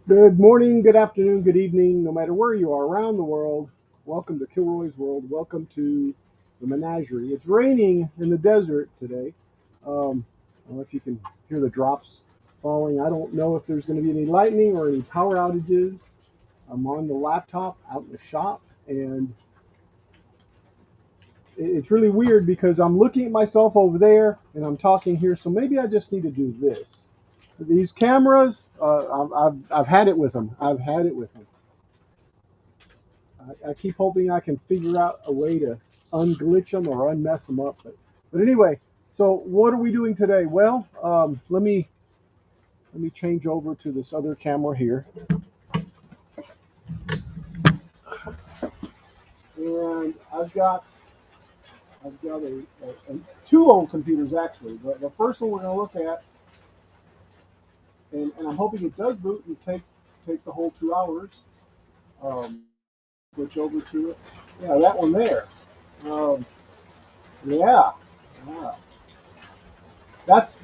Good morning, good afternoon, good evening, no matter where you are around the world. Welcome to Kilroy's World. Welcome to the menagerie. It's raining in the desert today. I don't know if you can hear the drops falling. I don't know if there's going to be any lightning or any power outages. I'm on the laptop out in the shop, and it's really weird because I'm looking at myself over there and I'm talking here. So maybe I just need to do this. These cameras, I've had it with them. I've had it with them. I keep hoping I can figure out a way to unglitch them or unmess them up. But anyway, so what are we doing today? Well, let me change over to this other camera here, and I've got two old computers actually. The first one we're going to look at, and I'm hoping it does boot and take the whole 2 hours. Um, Switch over to it. Yeah, that one there. Um, yeah, yeah. That's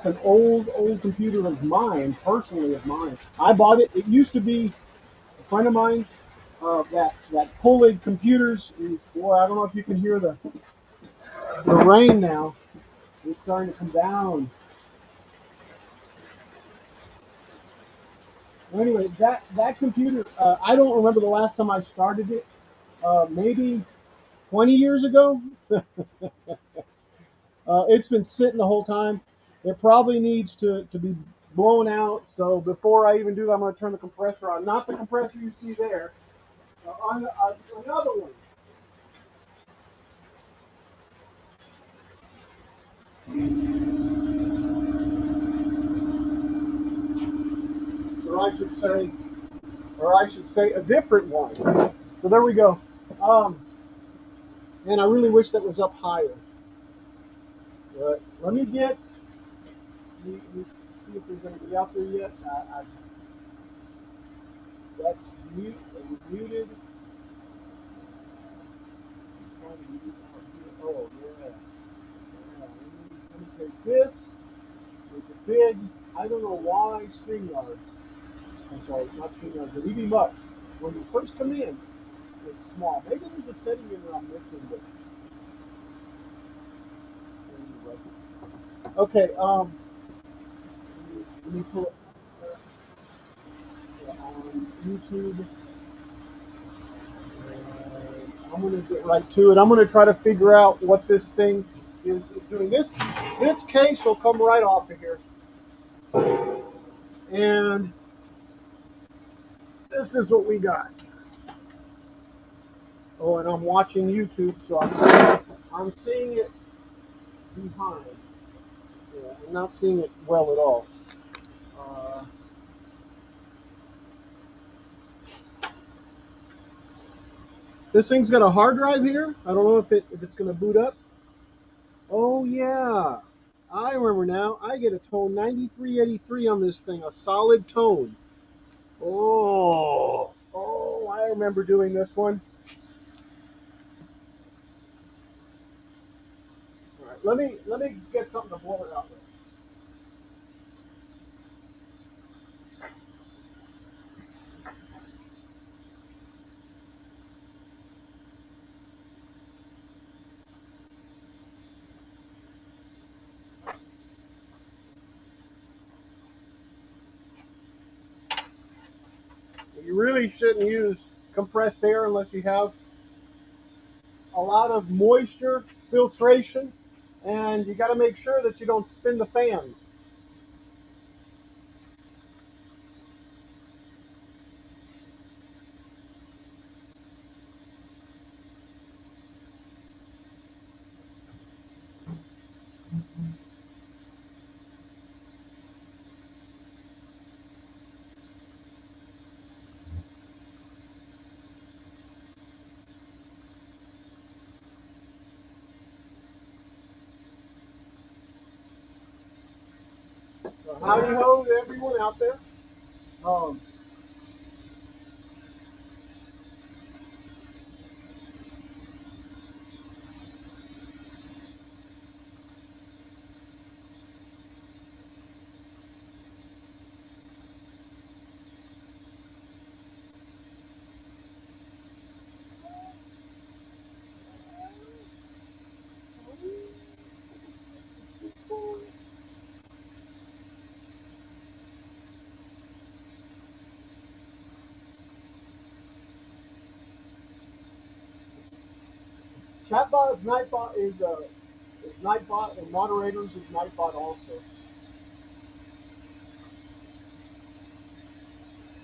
an old computer of mine, personally of mine. I bought it. It used to be a friend of mine. That Pullig computers is, boy. I don't know if you can hear the rain now. It's starting to come down. Well, anyway, that computer. I don't remember the last time I started it. Maybe 20 years ago. It's been sitting the whole time. It probably needs to be blown out. So before I even do that, I'm going to turn the compressor on. Not the compressor you see there. On another one. Or I should say, a different one. So there we go. Um, and I really wish that was up higher. But let me see if there's anybody out there yet. That's mute. It was muted. Oh, yeah. Let me take this. Make it big. I don't know why StreamYard. I'm sorry, not StreamYard, but EV Mux. When you first come in, it's small. Maybe there's a setting in there I'm missing, but anyway. Okay, let me pull it on YouTube. I'm going to get right to it. I'm going to try to figure out what this thing is doing. This case will come right off of here, and this is what we got. Oh, and I'm watching YouTube, so I'm seeing it behind. Yeah, I'm not seeing it well at all. Uh, this thing's got a hard drive here. I don't know if it's going to boot up. Oh yeah, I remember now. I get a tone 9383 on this thing, a solid tone. Oh, I remember doing this one. All right, let me get something to blow it out with. You really shouldn't use compressed air unless you have a lot of moisture filtration, and you got to make sure that you don't spin the fans. So howdy ho to everyone out there. Um, Chatbot is Nightbot is Nightbot, and moderators is Nightbot also.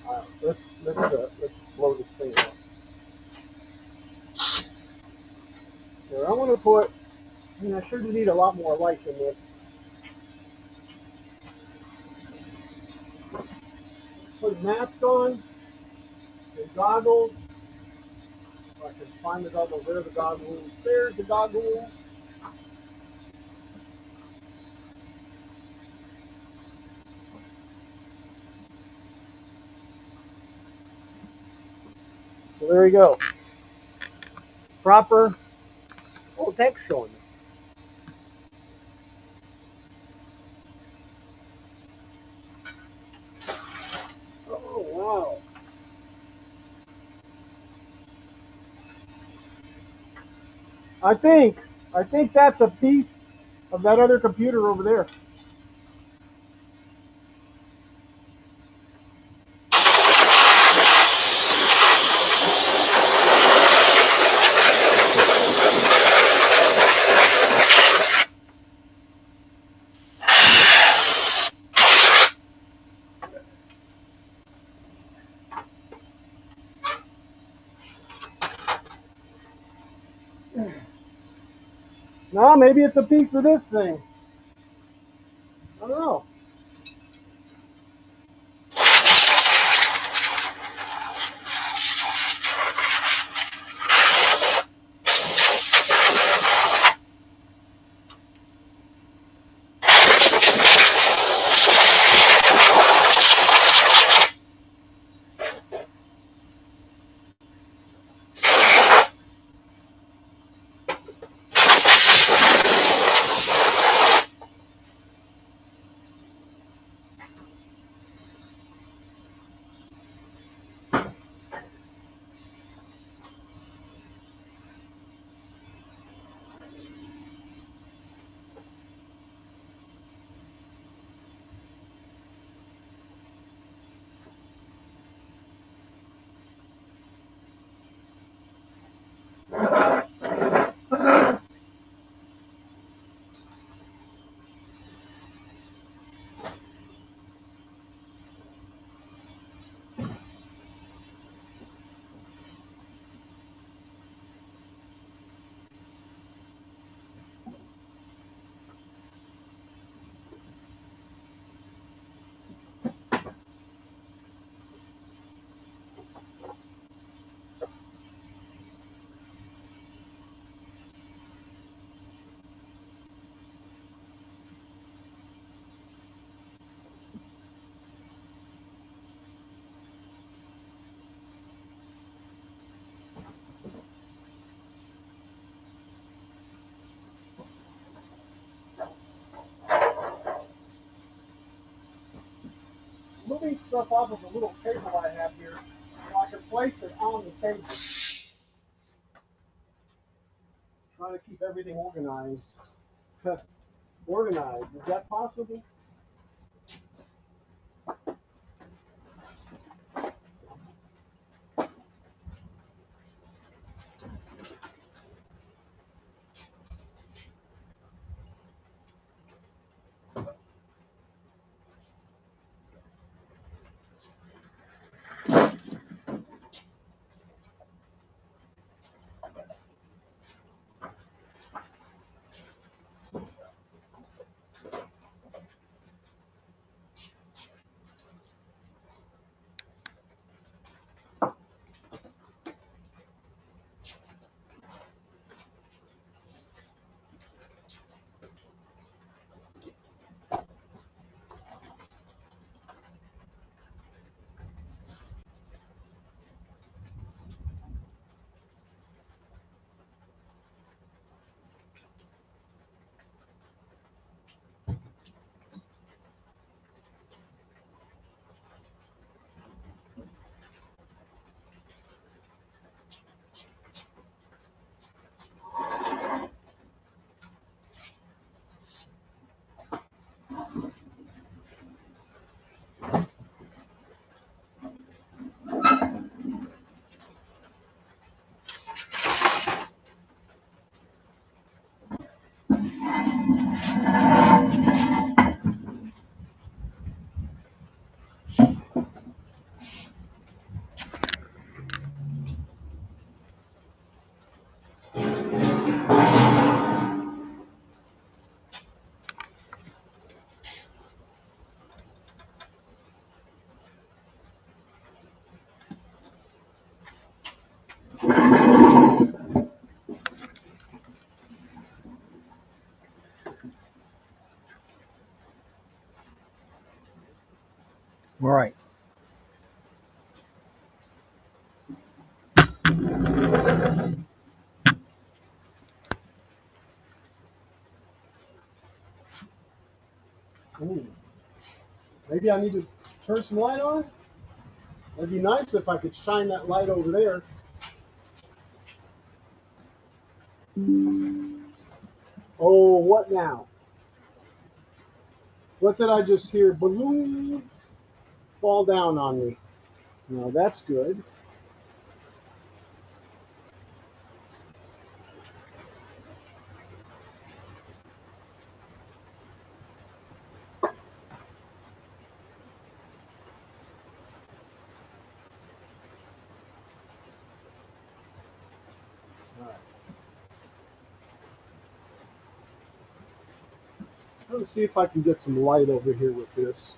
All right, let's blow this thing up. Here, I want to put. I sure do need a lot more light than this. Put mask on and goggles. If I can find the goggles. There's the goggles. There's the goggles. So there you go. Proper. Oh, text showing. Oh wow. I think that's a piece of that other computer over there. No, maybe it's a piece of this thing. I don't know. Moving stuff off of a little table I have here, so I can place it on the table. Trying to keep everything organized. Organized. Is that possible? All right. Ooh. Maybe I need to turn some light on. It'd be nice if I could shine that light over there. Oh, what now? What did I just hear? Balloon fall down on me. No, that's good. All right. Let's see if I can get some light over here with this.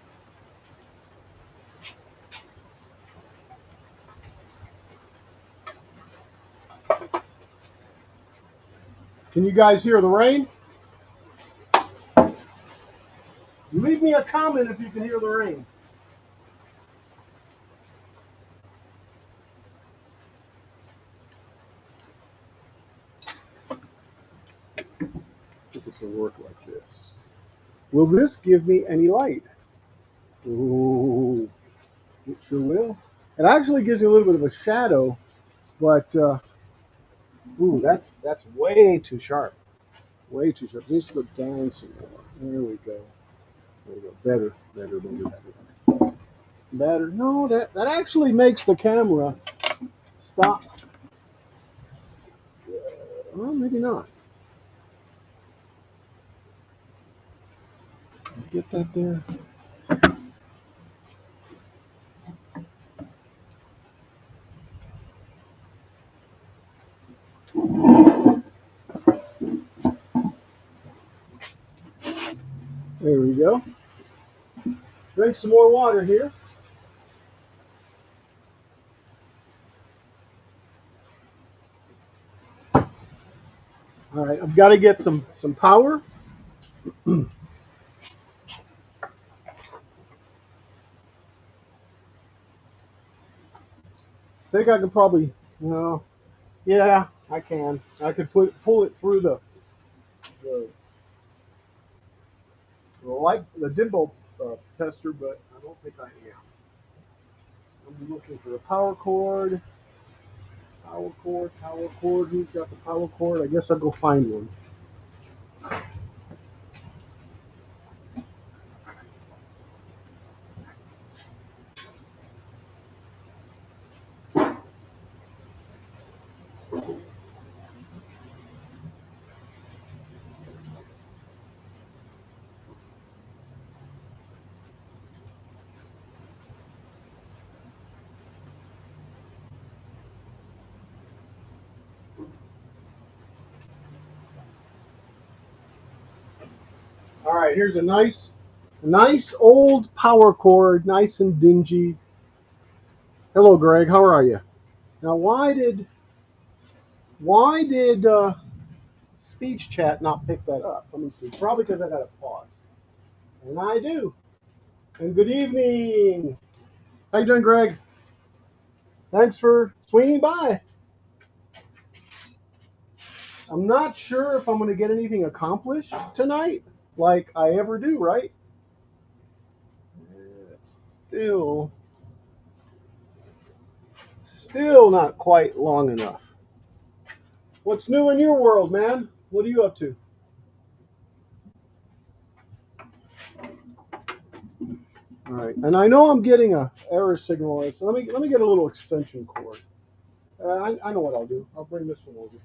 Can you guys hear the rain? Leave me a comment if you can hear the rain. I think it will work like this. Will this give me any light? Ooh, it sure will. It actually gives you a little bit of a shadow, but ooh, that's way too sharp. Way too sharp. It needs to go down some more. There we go. There we go. Better, better, better, better. Better. No, that actually makes the camera stop. Well, maybe not. Get that there. There we go. Drink some more water here. All right, I've got to get some power. I think I can probably, well, yeah, I can. I could pull it through the, the dimple tester, but I don't think I am. I'm looking for a power cord. Power cord, power cord. Who's got the power cord? I guess I'll go find one. All right, here's a nice old power cord, nice and dingy. Hello, Greg. How are you? Now, why did speech chat not pick that up? Let me see. Probably because I got a pause, and I do. And good evening. How you doing, Greg? Thanks for swinging by. I'm not sure if I'm going to get anything accomplished tonight, like I ever do, right? It's still not quite long enough. What's new in your world, man? What are you up to? All right, and I know I'm getting a error signal. So let me get a little extension cord. I know what I'll do. I'll bring this one over.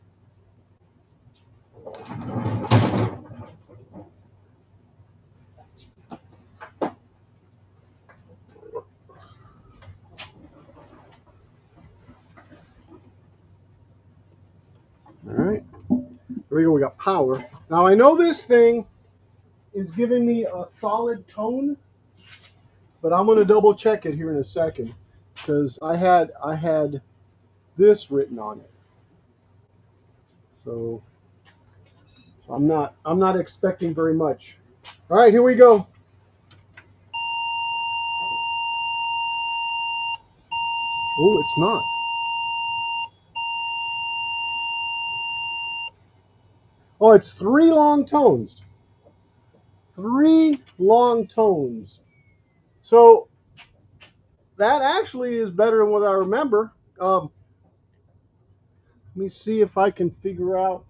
All right, there we go. We got power. Now I know this thing is giving me a solid tone, but I'm going to double check it here in a second because I had this written on it. So I'm not expecting very much. All right, here we go. Oh, it's not. Oh, it's 3 long tones. 3 long tones. So that actually is better than what I remember. Let me see if I can figure out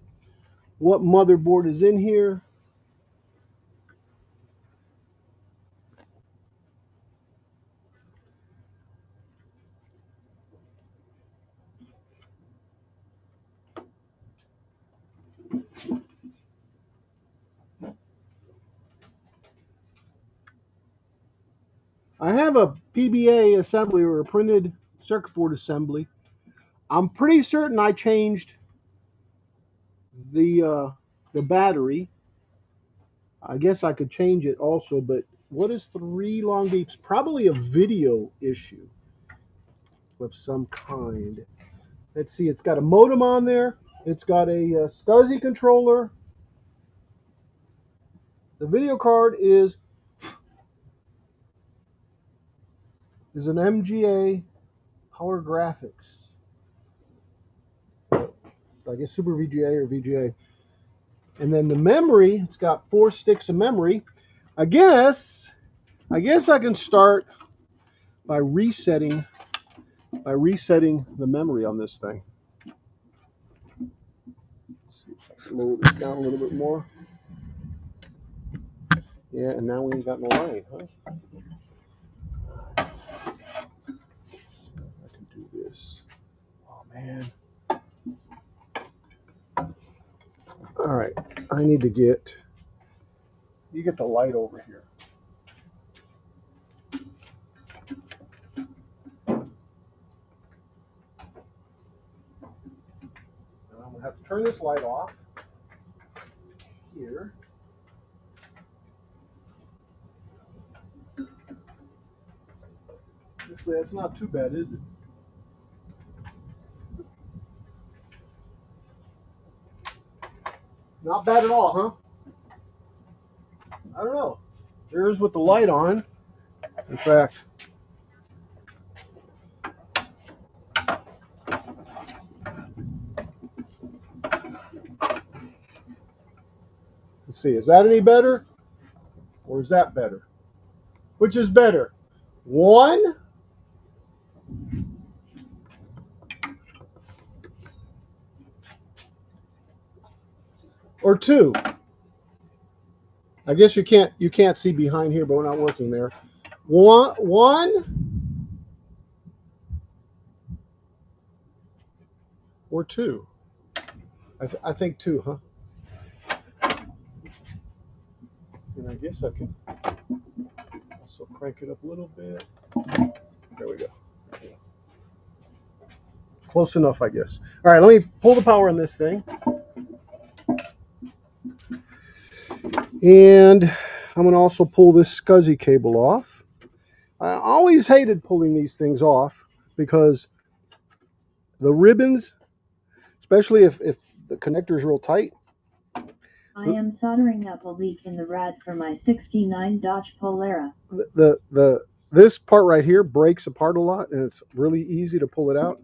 what motherboard is in here. I have a PBA assembly or a printed circuit board assembly. I'm pretty certain I changed the battery. I guess I could change it also, but what is 3 long beeps? Probably a video issue of some kind. Let's see, it's got a modem on there. It's got a SCSI controller. The video card is an MGA Power Graphics. I guess Super VGA or VGA. And then the memory, it's got 4 sticks of memory. I guess I can start by resetting the memory on this thing. Let's see if I can lower this down a little bit more. Yeah, and now we ain't got no line, huh? Let's see if I can do this. Oh man. All right, I need to get the light over here. Now I'm gonna have to turn this light off here. Hopefully that's not too bad, is it? Not bad at all, huh? I don't know. There's with the light on. In fact, let's see. Is that any better? Or is that better? Which is better? 1 or 2? I guess you can't see behind here, but we're not working there. One or 2? I think 2, huh? And I guess I can also crank it up a little bit. There we go. Close enough, I guess. All right, let me pull the power on this thing. And I'm going to also pull this SCSI cable off. I always hated pulling these things off because the ribbons, especially if the connector is real tight. I am soldering up a leak in the rad for my 69 Dodge Polara. This part right here breaks apart a lot, and it's really easy to pull it out.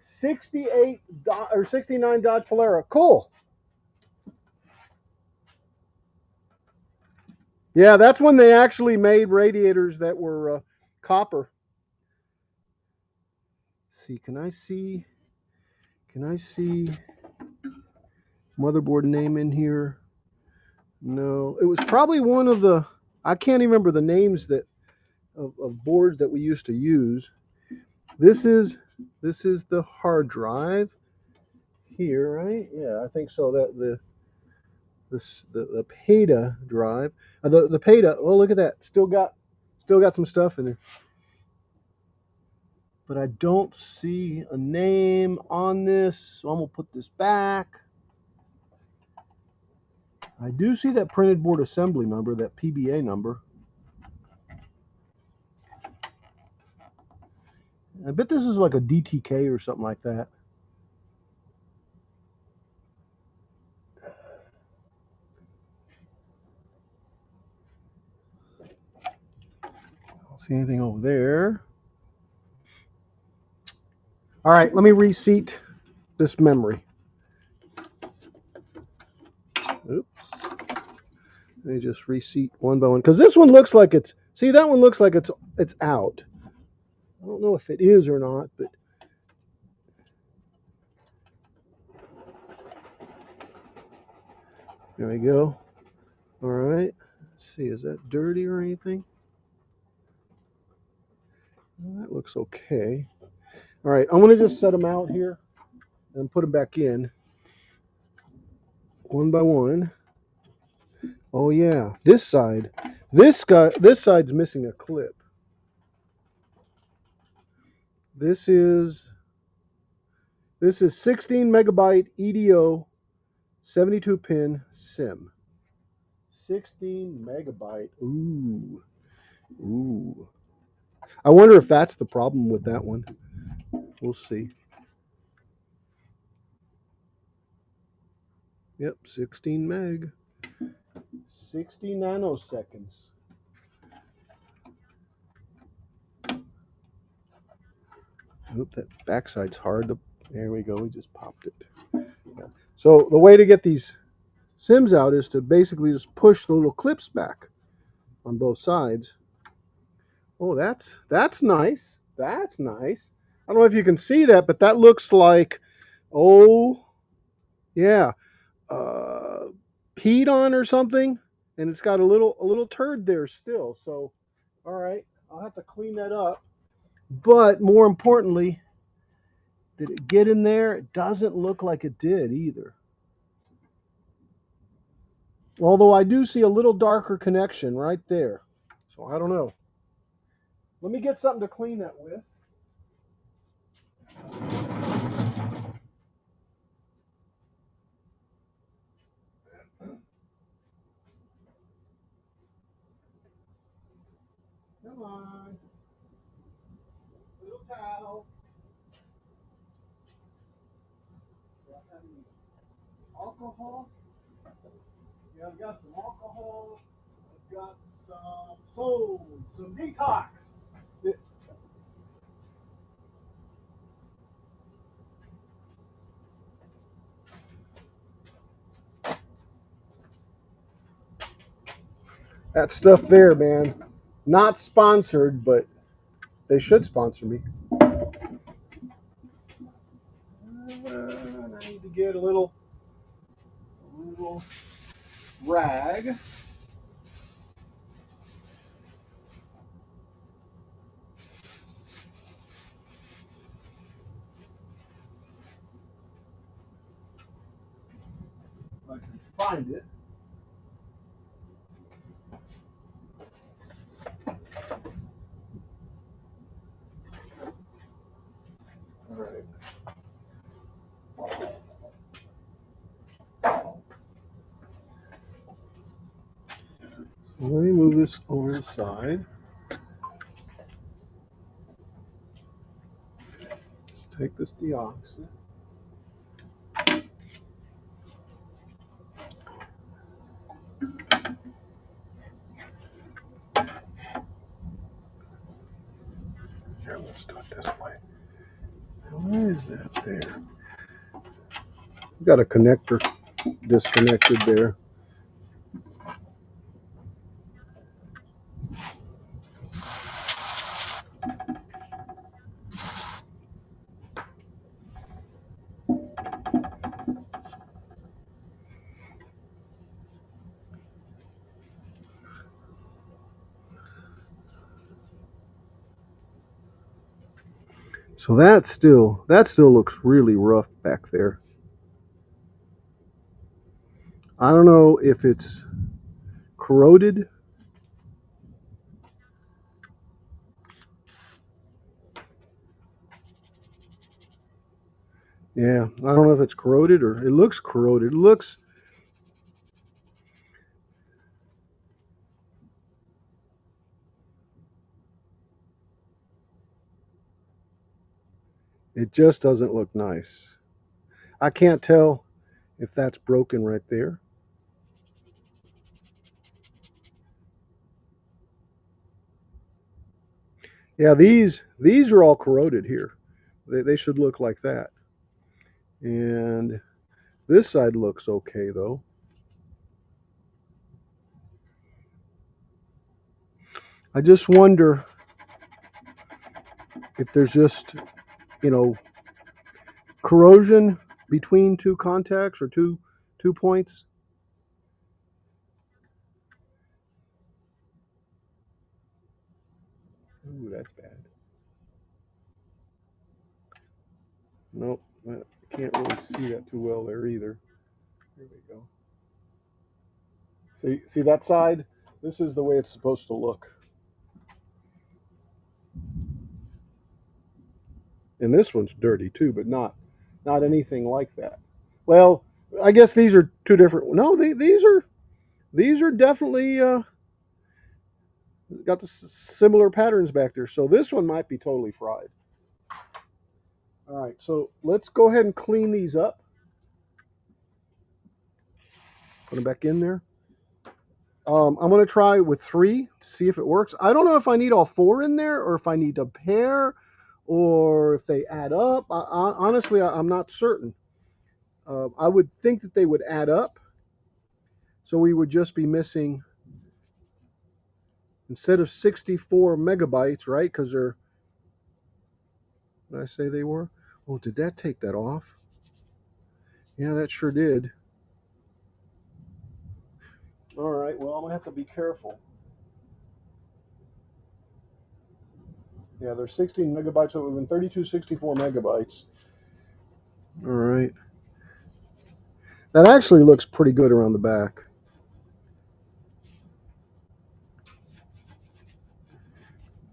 69 Dodge Polara, cool. Yeah, that's when they actually made radiators that were copper. Let's see, can I see motherboard name in here? No, it was probably one of the, I can't even remember the names of boards that we used to use. This is the hard drive here, right? Yeah, I think so. That the PATA drive, the PATA. Oh, look at that! Still got some stuff in there, but I don't see a name on this, so I'm gonna put this back. I do see that printed board assembly number, that PBA number. I bet this is like a DTK or something like that. I don't see anything over there. All right, let me reseat this memory. Oops. Let me just reseat one by one because this one looks like it's. See, that one looks like it's out. I don't know if it is or not, but there we go. All right. Let's see, is that dirty or anything? Well, that looks okay. All right, I'm gonna just set them out here and put them back in one by one. Oh yeah, this side. This side's missing a clip. This is 16 megabyte EDO 72 pin SIM. 16 megabyte. Ooh. Ooh. I wonder if that's the problem with that one. We'll see. Yep, 16 meg. 60 nanoseconds. Oop, that backside's hard to. There we go. We just popped it. Yeah. So the way to get these SIMs out is to basically just push the little clips back on both sides. Oh, that's nice. That's nice. I don't know if you can see that, but that looks like, oh yeah, uh, peed on or something, and it's got a little turd there still. So, all right, I'll have to clean that up. But more importantly, did it get in there? It doesn't look like it did either. Although I do see a little darker connection right there. So I don't know. Let me get something to clean that with. Come on. Little towel. Alcohol. Yeah, I've got some alcohol. I've got some detox. That stuff there, man. Not sponsored, but they should sponsor me. I need to get a little rag. If I can find it. All right. So let me move this over the side. Let's take this deoxy. Here, let's do it this way. Why is that there? We've got a connector disconnected there. So that still looks really rough back there. I don't know if it's corroded. Yeah, I don't know if it's corroded or it looks corroded. It looks. It just doesn't look nice. I can't tell if that's broken right there. Yeah, these are all corroded here. They should look like that. And this side looks okay though. I just wonder if there's just, you know, corrosion between two contacts or two points. Ooh, that's bad. Nope, I can't really see that too well there either. There we go. See that side? This is the way it's supposed to look. And this one's dirty too, but not anything like that. Well, I guess these are two different. No, these are definitely got the similar patterns back there. So this one might be totally fried. All right, so let's go ahead and clean these up. Put them back in there. I'm going to try with 3 to see if it works. I don't know if I need all 4 in there or if I need a pair or if they add up. Honestly, I'm not certain. I would think that they would add up. So we would just be missing, instead of 64 megabytes, right? Because they're, what did I say they were? Oh, did that take that off? Yeah, that sure did. All right, well, I'm going to have to be careful. Yeah, there's 16 megabytes, so it would have been 32, 64 megabytes. All right. That actually looks pretty good around the back.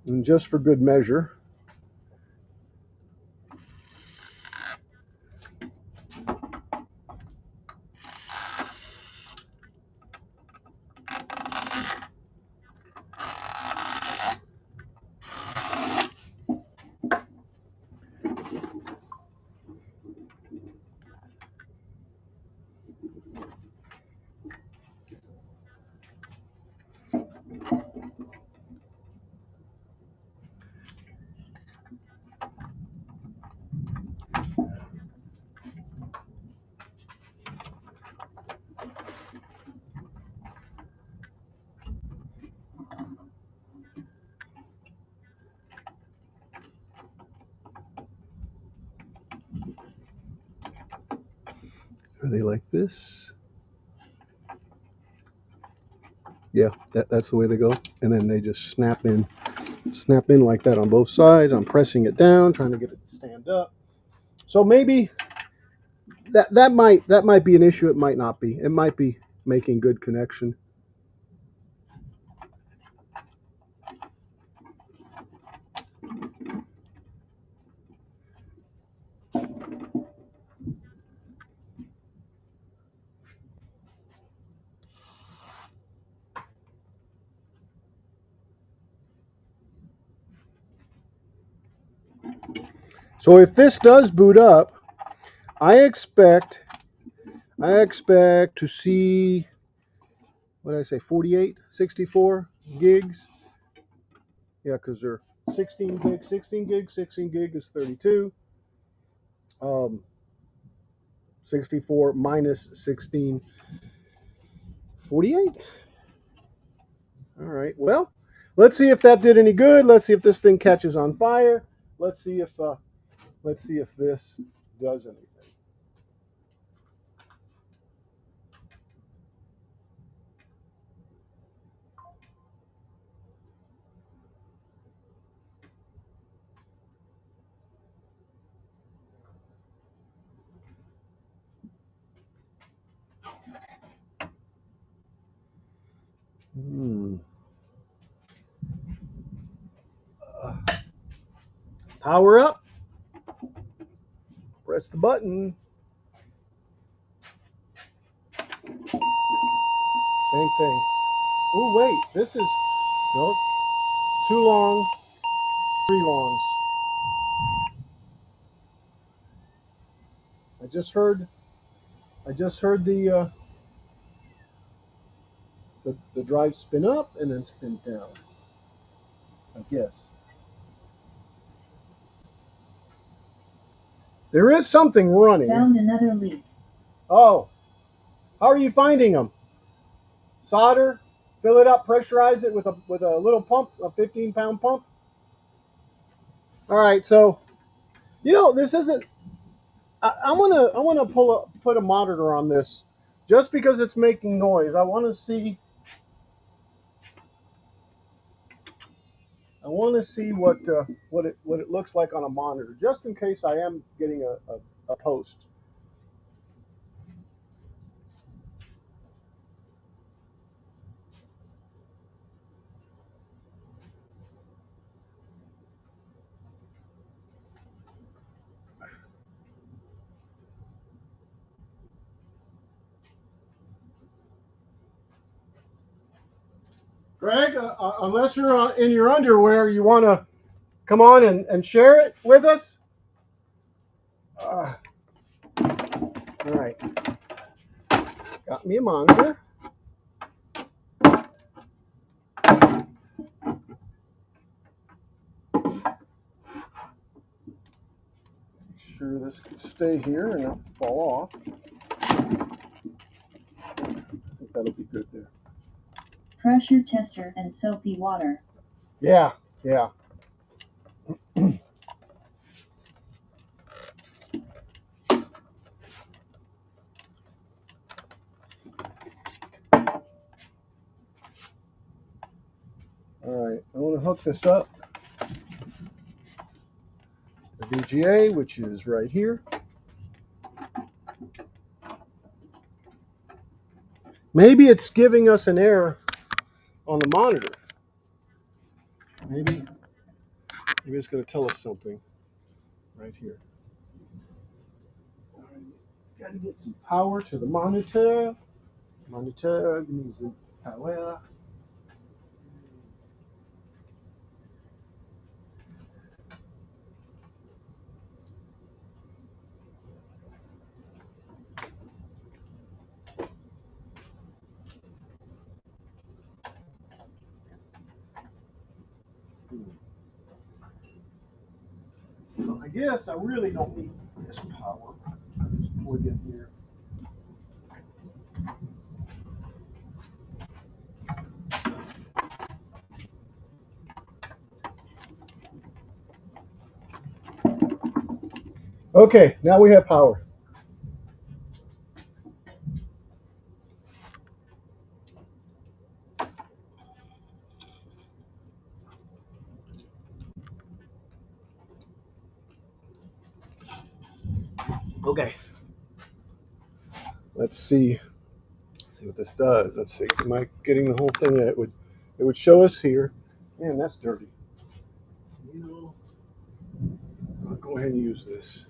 And just for good measure, are they like this? Yeah, that's the way they go. And then they just snap in like that on both sides. I'm pressing it down, trying to get it to stand up. So maybe that might be an issue. It might not be. It might be making good connection. So if this does boot up, I expect to see, what did I say, 48, 64 gigs. Yeah, because they're 16 gig, 16 gig, 16 gig is 32. 64 minus 16, 48. All right. Well, let's see if that did any good. Let's see if this thing catches on fire. Let's see if this does anything. Power up. Press the button. Same thing. Oh wait, this is, no, too long. 3 longs. I just heard the drive spin up and then spin down. I guess there is something running. Found another leak. Oh, how are you finding them? Solder, fill it up, pressurize it with a little pump, a 15-pound pump. All right, so this isn't. I wanna put a monitor on this, just because it's making noise. I want to see what it looks like on a monitor, just in case I am getting a post. Greg, unless you're in your underwear, you want to come on and share it with us? All right. Got me a monitor. Make sure this can stay here and not fall off. I think that'll be good there. Pressure tester and soapy water. Yeah. All right, I want to hook this up. The VGA, which is right here. Maybe it's giving us an error on the monitor. Maybe it's going to tell us something right here. Got to get some power to the monitor. Monitor needs some power. Well, I guess I really don't need this power. I'll just plug in here. Okay, now we have power. Okay. Let's see what this does. Let's see. Am I getting the whole thing? It would show us here. Man, that's dirty. I'll go ahead and use this.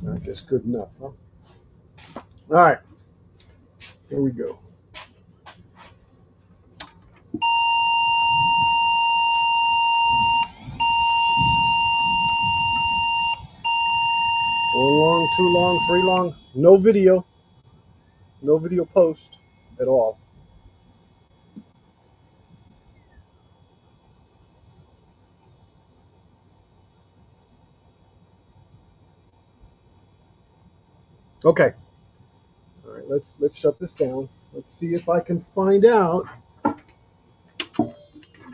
I guess good enough, huh? All right. Here we go. One long, two long, three long. No video. No video post at all. Okay. All right. Let's shut this down. Let's see if I can find out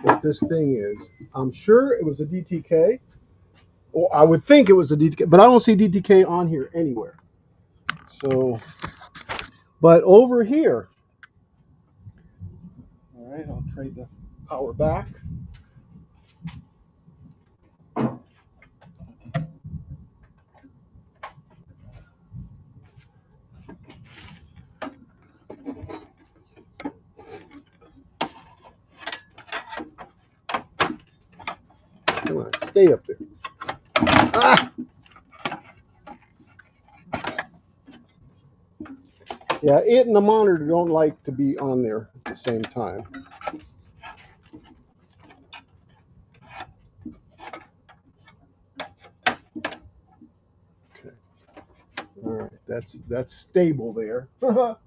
what this thing is. I'm sure it was a DTK. Well, I would think it was a DTK, but I don't see DTK on here anywhere. So, but over here, all right, I'll trade the power back. Come on, stay up there. Ah! Yeah, it and the monitor don't like to be on there at the same time. That's stable there. All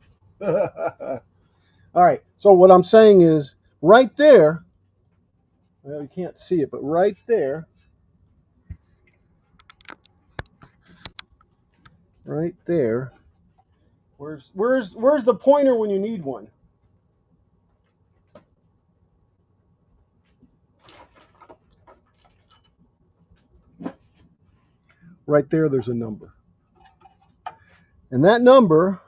right. So what I'm saying is right there. Well, you can't see it, but right there, right there. Where's the pointer when you need one? Right there, there's a number. And that number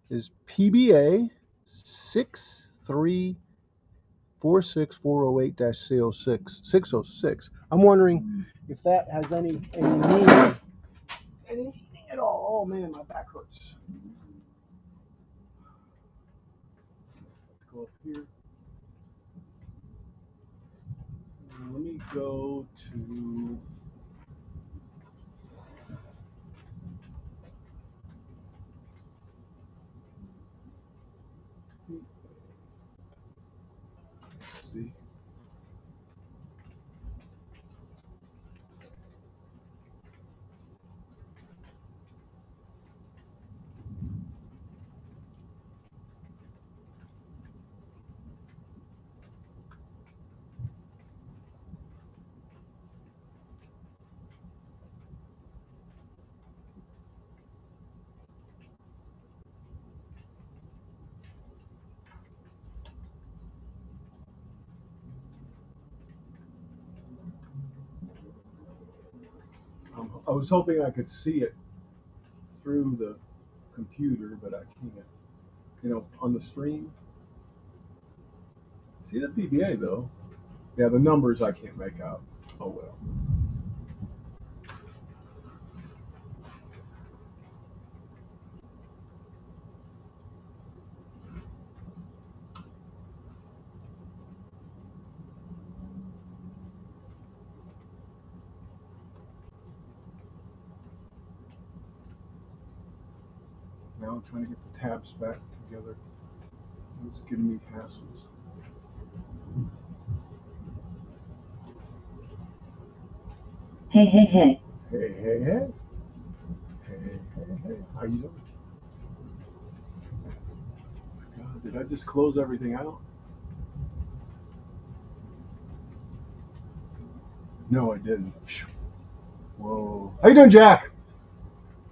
is PBA 6346408-606. I'm wondering if that has any meaning. Any meaning at all. Oh man, my back hurts. Let's go up here. Let me go to let's see. I was hoping I could see it through the computer, but I can't. You know, on the stream. See the PBA though. Yeah, the numbers I can't make out. Oh well. Now I'm trying to get the tabs back together. It's giving me hassles. Hey, hey, hey. Hey, hey, hey. Hey, hey, hey. How you doing? God, did I just close everything out? No, I didn't. Whoa. How you doing, Jack?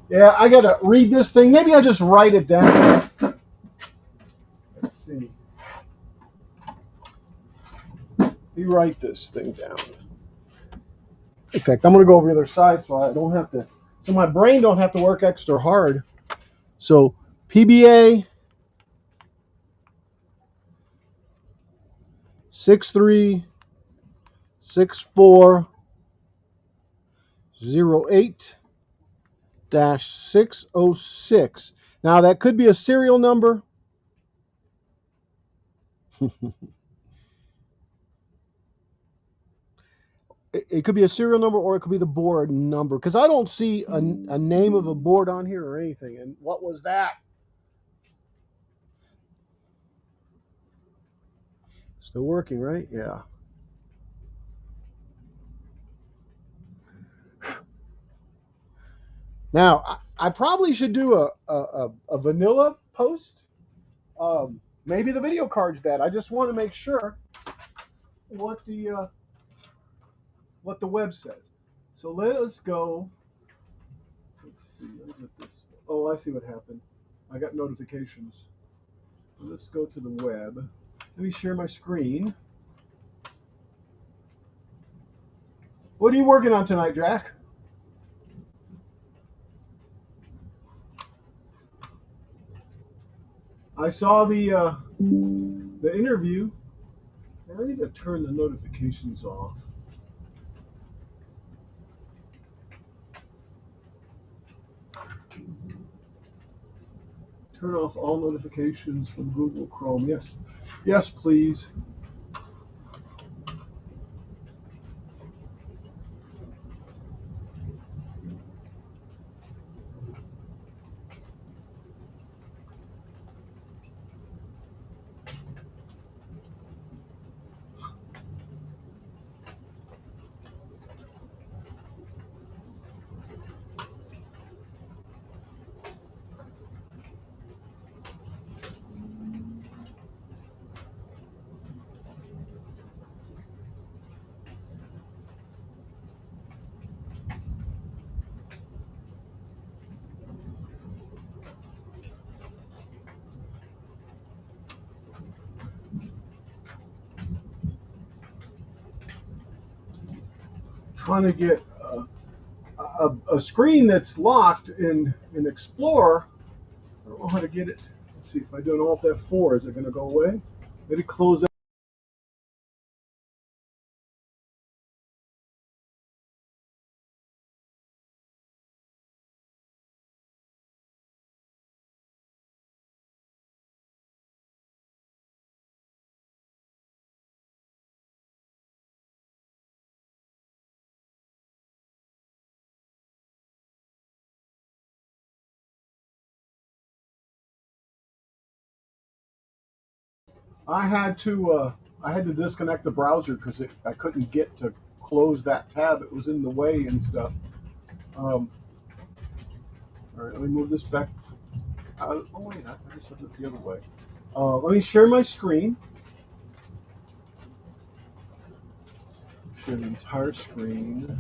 Yeah, I gotta read this thing. Maybe I just write it down. Let's see. Let me write this thing down. In fact, I'm gonna go over the other side so I don't have to. So my brain don't have to work extra hard. So PBA 636408-606. Now that could be a serial number. It could be a serial number or it could be the board number because I don't see a name of a board on here or anything. And what was that? Still working, right? Yeah. Now I probably should do a vanilla post. Maybe the video card's bad. I just want to make sure what the web says. So let us go. Let's see. Let me get this. Oh, I see what happened. I got notifications. Let's go to the web. Let me share my screen. What are you working on tonight, Jack? I saw the interview. I need to turn the notifications off. Turn off all notifications from Google Chrome. Yes. Yes, please. trying to get a screen that's locked in Explorer. I don't know how to get it. Let's see if I do an Alt F4. Is it going to go away? Maybe close that. I had to disconnect the browser because I couldn't get to close that tab. It was in the way and stuff. All right, let me move this back. Oh wait, I just had it the other way. Let me share my screen. Share the entire screen.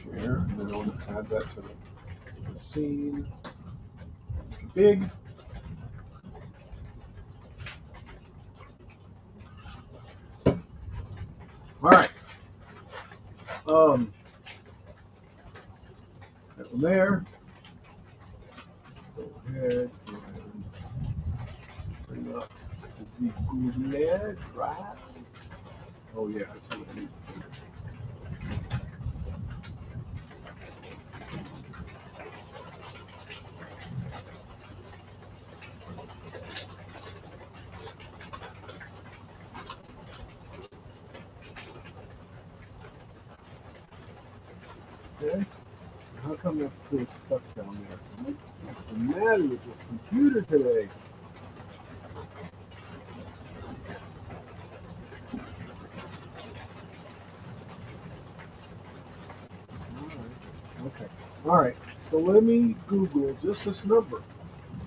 Share, and then I want to add that to the scene. Make it big. All right. That one there. Let's go ahead and bring up the Google Drive. Oh yeah, I see what I need to do. Okay. How come that's still stuck down there? What's the matter with this computer today? Okay. All right. So let me Google just this number.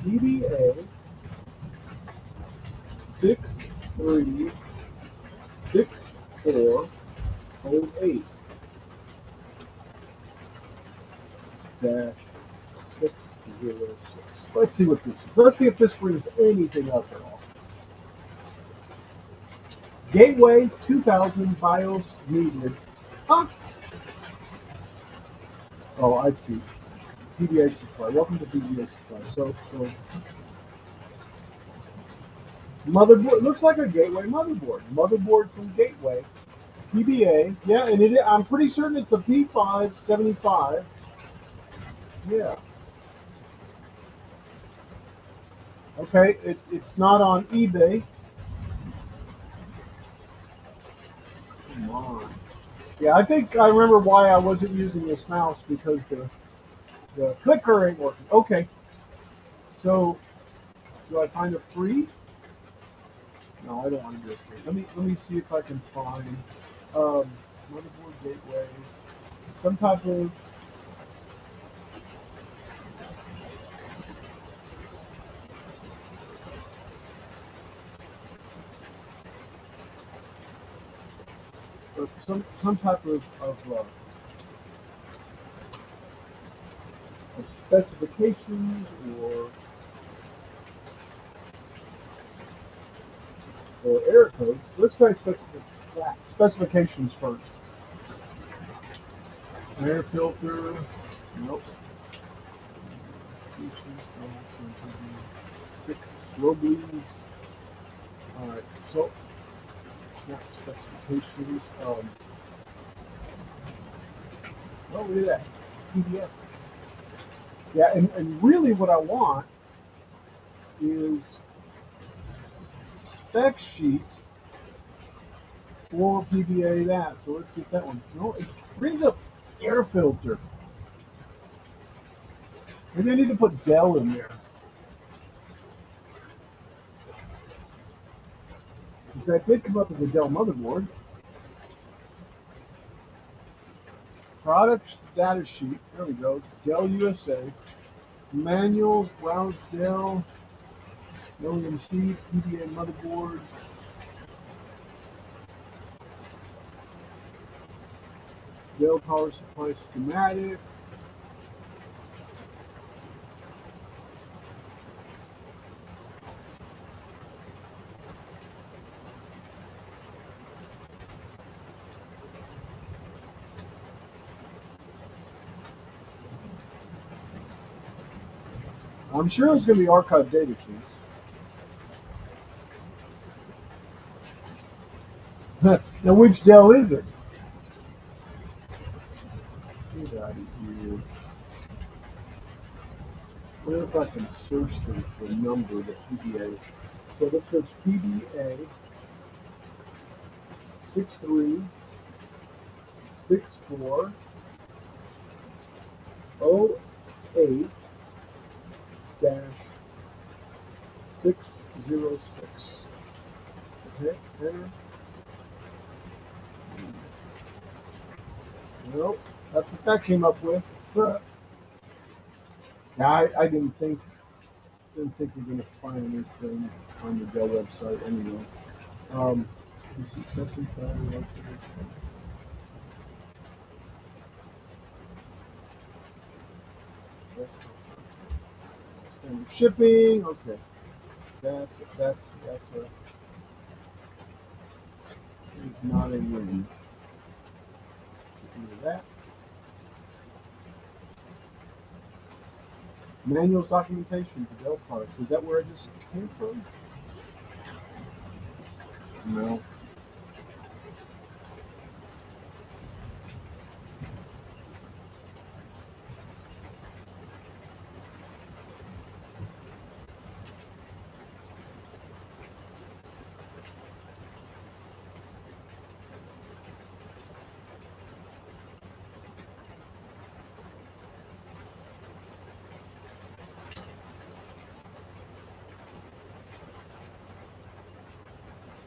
PBA 636408 dash 606. Let's see what this is. Let's see if this brings anything up at all. Gateway 2000 BIOS needed. Huh? Oh, I see. PBA supply. Welcome to PBA supply. So motherboard looks like a Gateway motherboard. Motherboard from Gateway. PBA. Yeah, and I'm pretty certain it's a P575. Yeah. Okay, it's not on eBay. Come on. Yeah, I think I remember why I wasn't using this mouse because the clicker ain't working. Okay, so do I find a free? No, I don't want to do a free. Let me see if I can find motherboard gateway, some type of some type of specifications or error codes. Let's try specifications first. Air filter. Nope. Six Robles. Alright, so not specifications. Oh, look at that. PDF. Yeah, and really what I want is spec sheet for PBA that. So let's see if that one. No, it brings up air filter. Maybe I need to put Dell in there. Because that did come up as a Dell motherboard. Product data sheet. There we go. Dell USA. Manuals, browse Dell. OEMC, PBA motherboards. Dell power supply schematic. I'm sure it's going to be archived data sheets. Now, which Dell is it? Get out of here. I wonder if I can search the number, the PDA. So let's search PDA 636408 606. Okay, enter. Nope, that's what that came up with. Now, I didn't think we're going to find anything on the Dell website anyway. You see testing time, okay. And shipping, okay. That's a is not a win. Either that. Manuals documentation for Dell products. Is that where I just came from? No.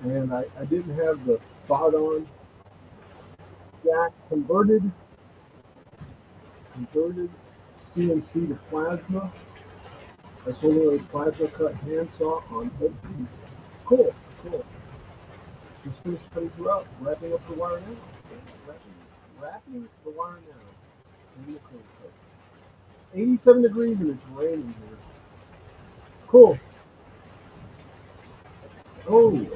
And I didn't have the spot on jack converted CNC to plasma. That's only a plasma cut handsaw on it. Cool, cool. Just finished cutting throughout, wrapping up the wire now. Wrapping the wire now. In the clean coat. 87 degrees and it's raining here. Cool. Oh,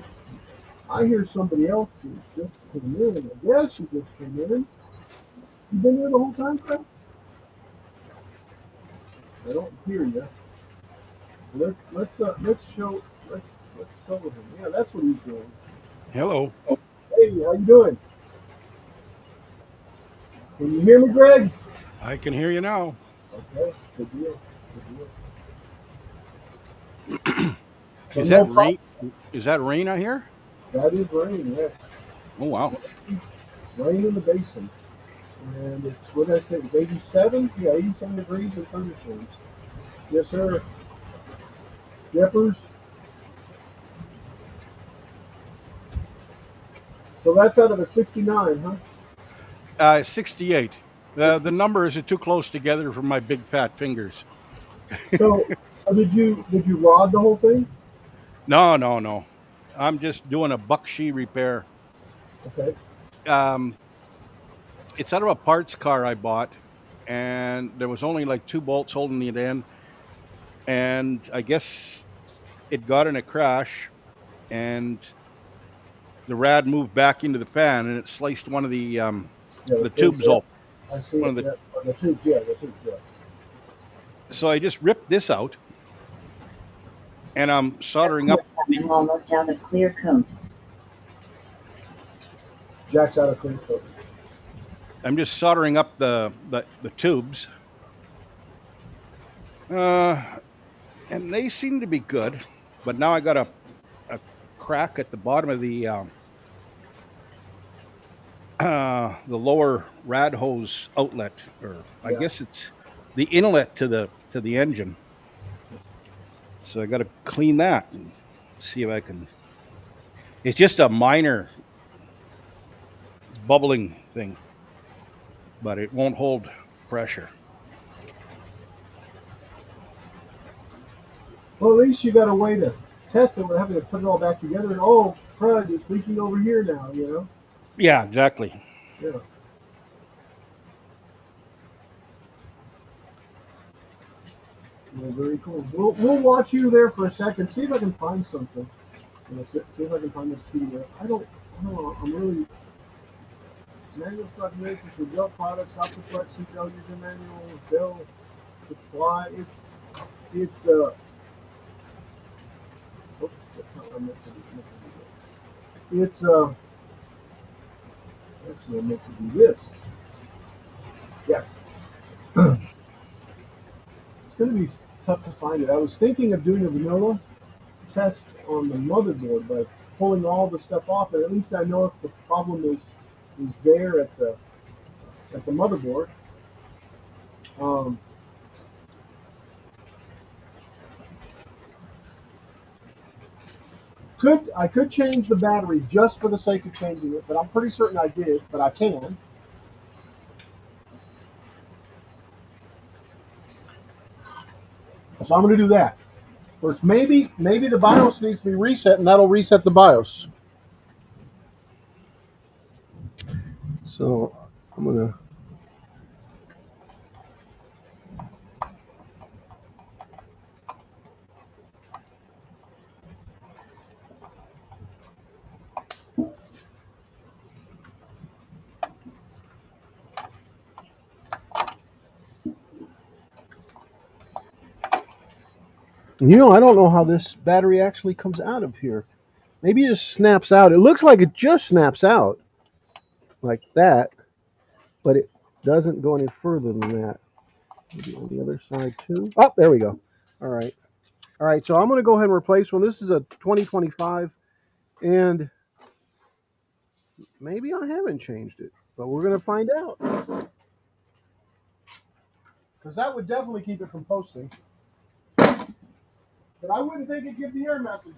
I hear somebody else who just came in. I guess you just came in. You been here the whole time, Craig? I don't hear you. Let's show him. Yeah, that's what he's doing. Hello. Hey, how you doing? Can you hear me, Greg? I can hear you now. Okay, good deal. Good deal. So Is no that problem. rain? Is that rain out here? That is rain, yes. Oh wow. Rain in the basin. And it's, what did I say, it was 87? Yeah, 87 degrees with thunderstorms. Yes, sir. Yippers. So that's out of a 69, huh? 68. The numbers are too close together for my big fat fingers. So, so did you rod the whole thing? No, no, no. I'm just doing a buckshe repair. Okay. Um, it's out of a parts car I bought, and there was only like two bolts holding it in, and I guess it got in a crash, and the rad moved back into the fan, and it sliced one of Yeah, the the tubes, tubes yeah. open. I see One it, of the yeah. The tubes, yeah, the tubes, yeah. So I just ripped this out, and I'm Of soldering up course, I'm almost out of clear coat. Jack's out of clean coat. I'm just soldering up the tubes, and they seem to be good. But now I got a crack at the bottom of the lower rad hose outlet, or I Yeah. guess it's the inlet to the engine. So I got to clean that and see if I can. It's just a minor bubbling thing, but it won't hold pressure. Well, at least you got a way to test it without having to put it all back together and, oh, crud, it's leaking over here now, you know? Yeah, exactly. Yeah. Yeah, very cool. We'll watch you there for a second. See if I can find something. You know, see if I can find this PDF. I don't know. I'm really manual documentation for Dell products, Optiplex, Dell user manual, Dell supply. It's oops, that's not what I meant to do. It's actually I meant to do this. Yes. It's going to be tough to find it. I was thinking of doing a vanilla test on the motherboard by pulling all the stuff off, and at least I know if the problem is there at the motherboard. Um, I could change the battery just for the sake of changing it, but I'm pretty certain I did, but I can. So I'm going to do that. First, maybe the BIOS needs to be reset, and that'll reset the BIOS. So I'm going to. I don't know how this battery actually comes out of here. Maybe it just snaps out. It looks like it just snaps out like that, but it doesn't go any further than that. Maybe on the other side too. Oh, there we go. All right. All right, so I'm going to go ahead and replace one. This is a 2025, and maybe I haven't changed it, but we're going to find out. Because that would definitely keep it from posting. But I wouldn't think it'd give the error messages.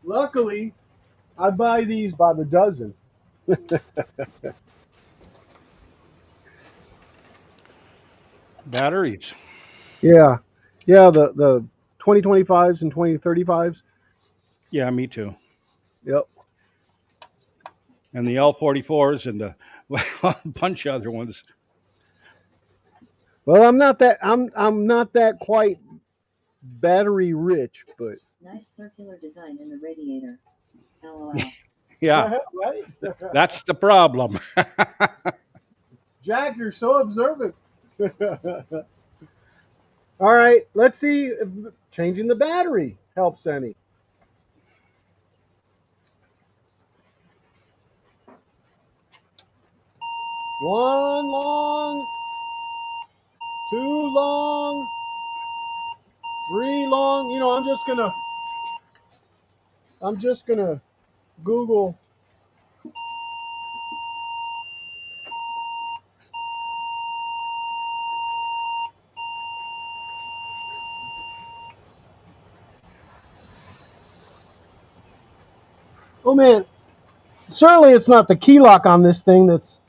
Luckily, I buy these by the dozen. Batteries. Yeah. Yeah, the 2025s and 2035s. Yeah, me too. Yep. And the L44s and the a bunch of other ones. Well, I'm not that quite battery rich, but Nice circular design in the radiator. LOL. Yeah, right? that's the problem. Jack, you're so observant. All right, let's see if changing the battery helps any. One long, two long, three long. I'm just gonna Google. Oh man, certainly it's not the key lock on this thing that's.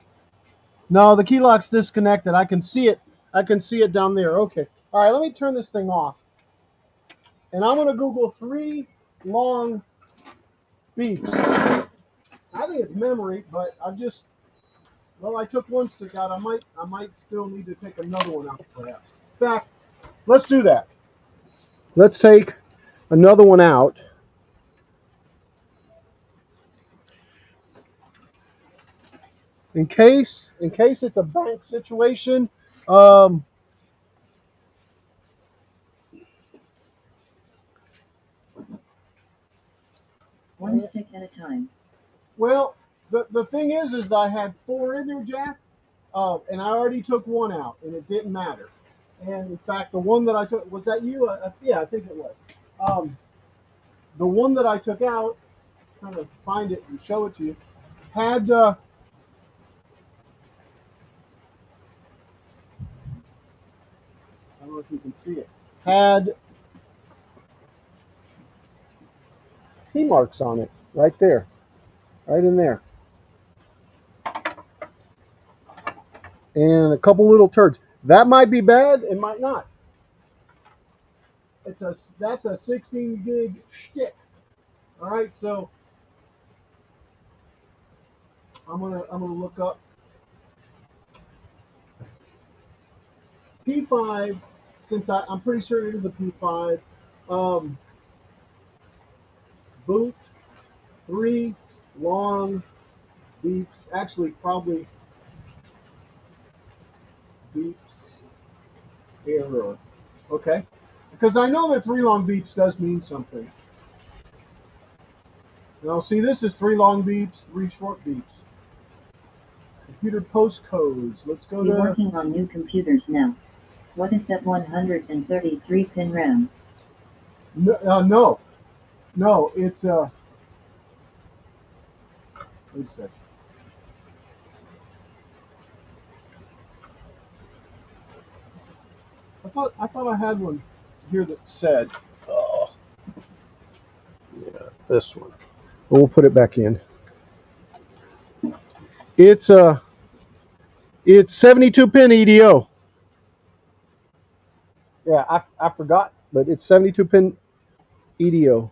No, the key lock's disconnected. I can see it. I can see it down there. Okay. All right, let me turn this thing off. And I'm gonna Google three long beeps. I think it's memory, but I took one stick out. I might still need to take another one out, perhaps. In fact, let's do that. Let's take another one out. In case it's a bank situation. Um, One stick at a time. well, the thing is that I had four in there, Jack, and I already took one out, and it didn't matter. And in fact, the one that I took, was that you? Yeah, I think it was. Um, the one that I took out, trying to find it and show it to you, had I don't know if you can see it, had T marks on it right there, right in there, and a couple little turds. That might be bad. It might not. That's a 16 gig shtick. All right, so I'm gonna look up P5, since I'm pretty sure it is a P5. Um, boot, 3 long beeps. Actually, probably beeps error. Okay, because I know that 3 long beeps does mean something. Now, see, this is 3 long beeps, 3 short beeps. Computer postcodes. Let's go We're to. working on new computers now. What is that 133 pin RAM? No, no, it's wait a sec. I thought I had one here that said. Oh, yeah, this one. We'll put it back in. It's 72 pin EDO. Yeah, I forgot, but it's 72 pin EDO.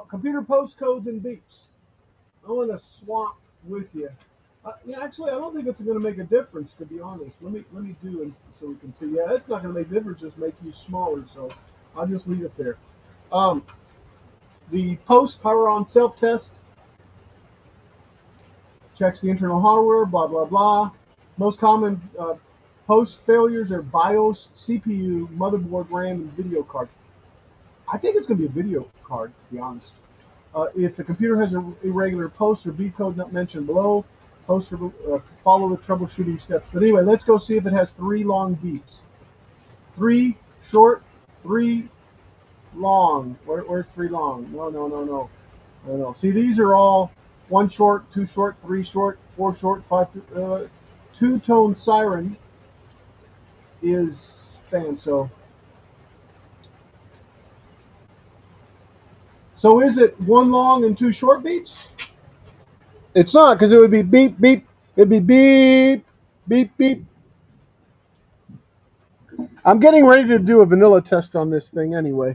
Computer postcodes and beeps. I want to swap with you. Yeah, actually, I don't think it's going to make a difference, to be honest. Let me do it so we can see. Yeah, it's not going to make a difference. Just make you smaller. So I'll just leave it there. Um, the post power on self test checks the internal hardware. Blah blah blah. Most common post failures are BIOS, CPU, motherboard, RAM, and video card. I think it's going to be a video card, to be honest. If the computer has an irregular post or beep code not mentioned below, post or, follow the troubleshooting steps. But anyway, let's go see if it has 3 long beeps. 3 short, 3 long. Where's 3 long? No. See, these are all 1 short, 2 short, 3 short, 4 short, 5. 2-tone siren is span. So is it 1 long and 2 short beeps? It's not, because it would be beep beep. It'd be beep beep beep. I'm getting ready to do a vanilla test on this thing anyway.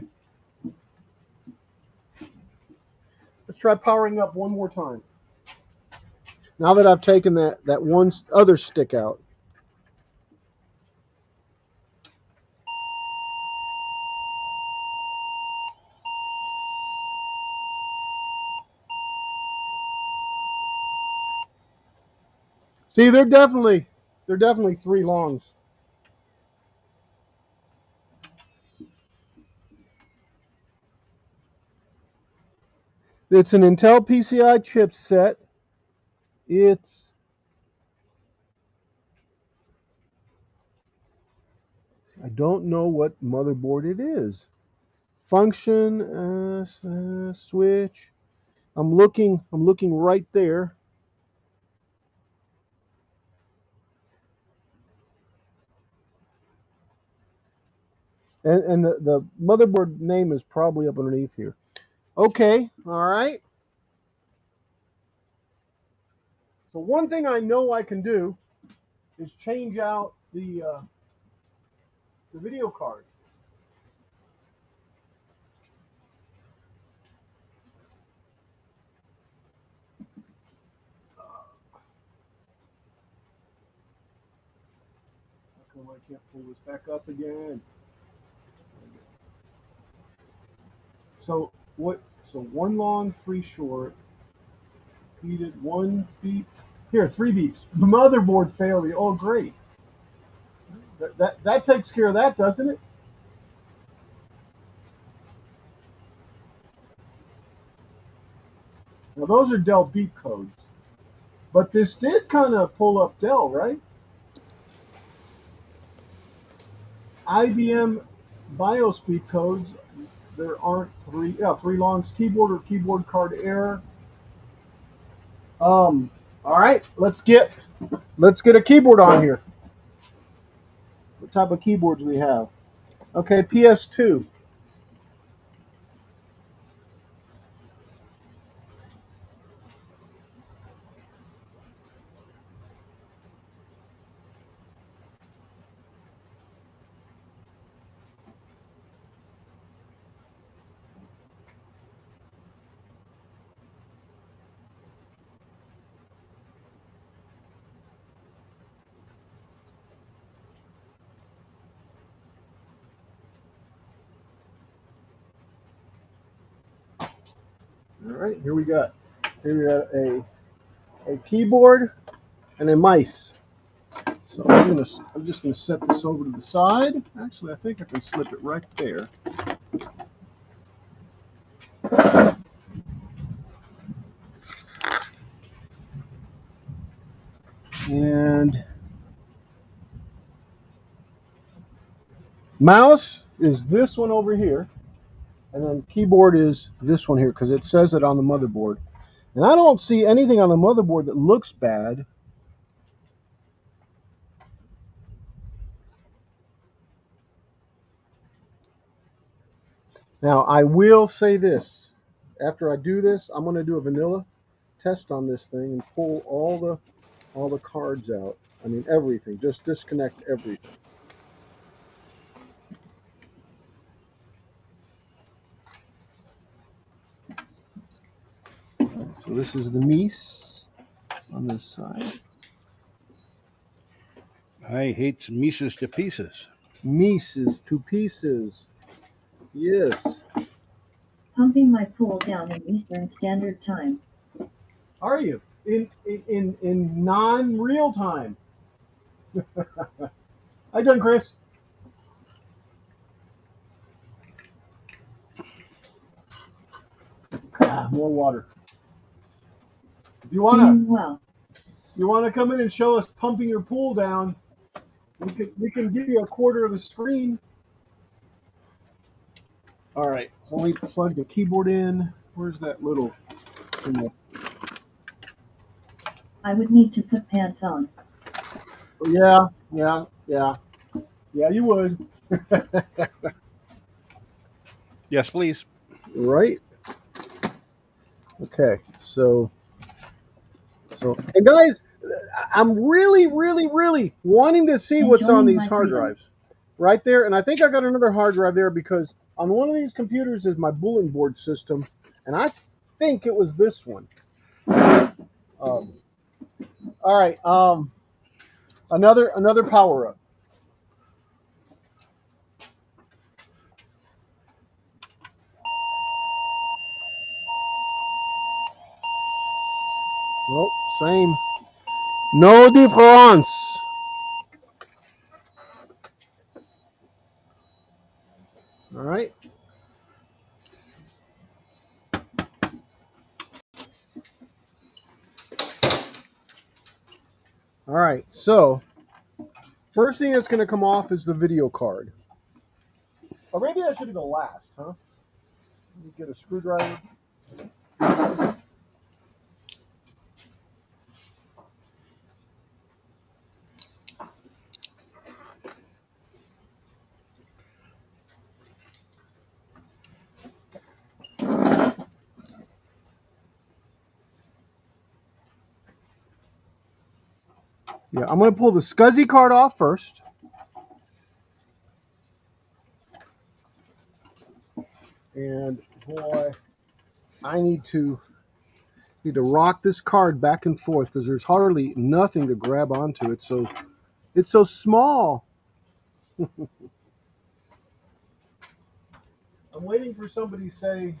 Let's try powering up one more time. Now that I've taken that one other stick out. See, they're definitely 3 longs. It's an Intel PCI chipset. I don't know what motherboard it is. Function switch. I'm looking right there. And the motherboard name is probably up underneath here. Okay, all right. So one thing I know I can do is change out the video card. How come I can't pull this back up again? So what? So 1 long, 3 short. Repeated 1 beep. Here, 3 beeps. Motherboard failure. Oh, great. That takes care of that, doesn't it? Now those are Dell beep codes, but this did kind of pull up Dell, right? IBM BIOS beep codes. There aren't 3. Yeah, 3 longs. Keyboard or keyboard card error. All right, let's get a keyboard on here. What type of keyboards we have? Okay, PS2. All right, here we got a keyboard and a mice. So I'm just gonna set this over to the side. Actually, I think I can slip it right there. And mouse is this one over here, and then keyboard is this one here because it says it on the motherboard. And I don't see anything on the motherboard that looks bad. Now, I will say this. After I do this, I'm going to do a vanilla test on this thing and pull all the cards out. I mean, everything. Just disconnect everything. So this is the Mies on this side. I hate Mises to pieces. Mies is 2 pieces. Yes. Pumping my pool down in Eastern Standard Time. Are you in non-real time? How you doing, Chris? More water. If you Doing well. come in and show us pumping your pool down, we can give you a quarter of the screen. All right, so let me plug the keyboard in. Where's that little thing? I would need to put pants on. Yeah, you would. Yes, please. Right. Okay, so and guys, I'm really wanting to see what's on Enjoying these my hard freedom. drives right there. And I think I got another hard drive there because on one of these computers is my bulletin board system, and I think it was this one. All right, another power up. Well, same. No difference. All right. All right. So first thing that's going to come off is the video card. Or maybe that should go last, huh? Let me get a screwdriver. Yeah, I'm going to pull the SCSI card off first. And boy, I need to rock this card back and forth because there's hardly nothing to grab onto it. So it's so small. I'm waiting for somebody to say,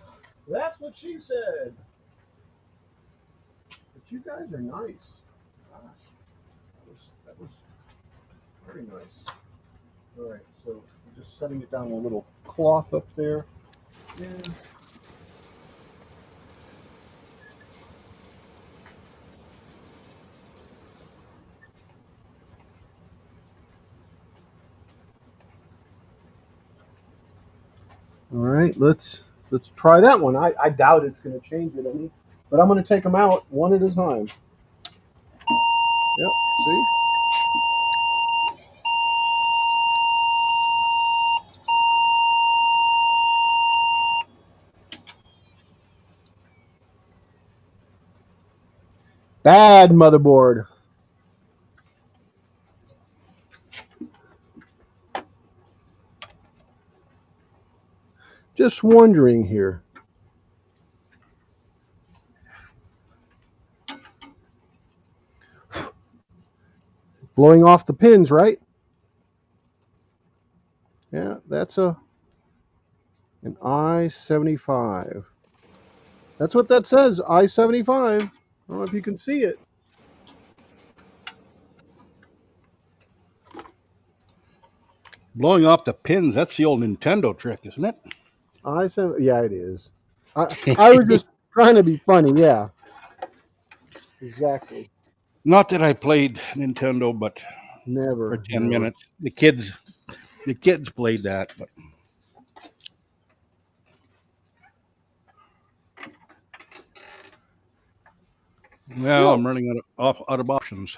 that's what she said. But you guys are nice. Gosh, that was very nice. All right, so I'm just setting it down on a little cloth up there. Yeah. All right, let's try that one. I doubt it's going to change it any, but I'm going to take them out one at a time. Yep, see? Bad motherboard. Just wondering here. Blowing off the pins, right? Yeah, that's an I-75. That's what that says, I-75. I don't know if you can see it. Blowing off the pins, that's the old Nintendo trick, isn't it? Yeah, it is. I was just trying to be funny. Yeah, exactly. Not that I played Nintendo, but for Never, 10 never. minutes. The kids played that, but You well, know, I'm running out of options.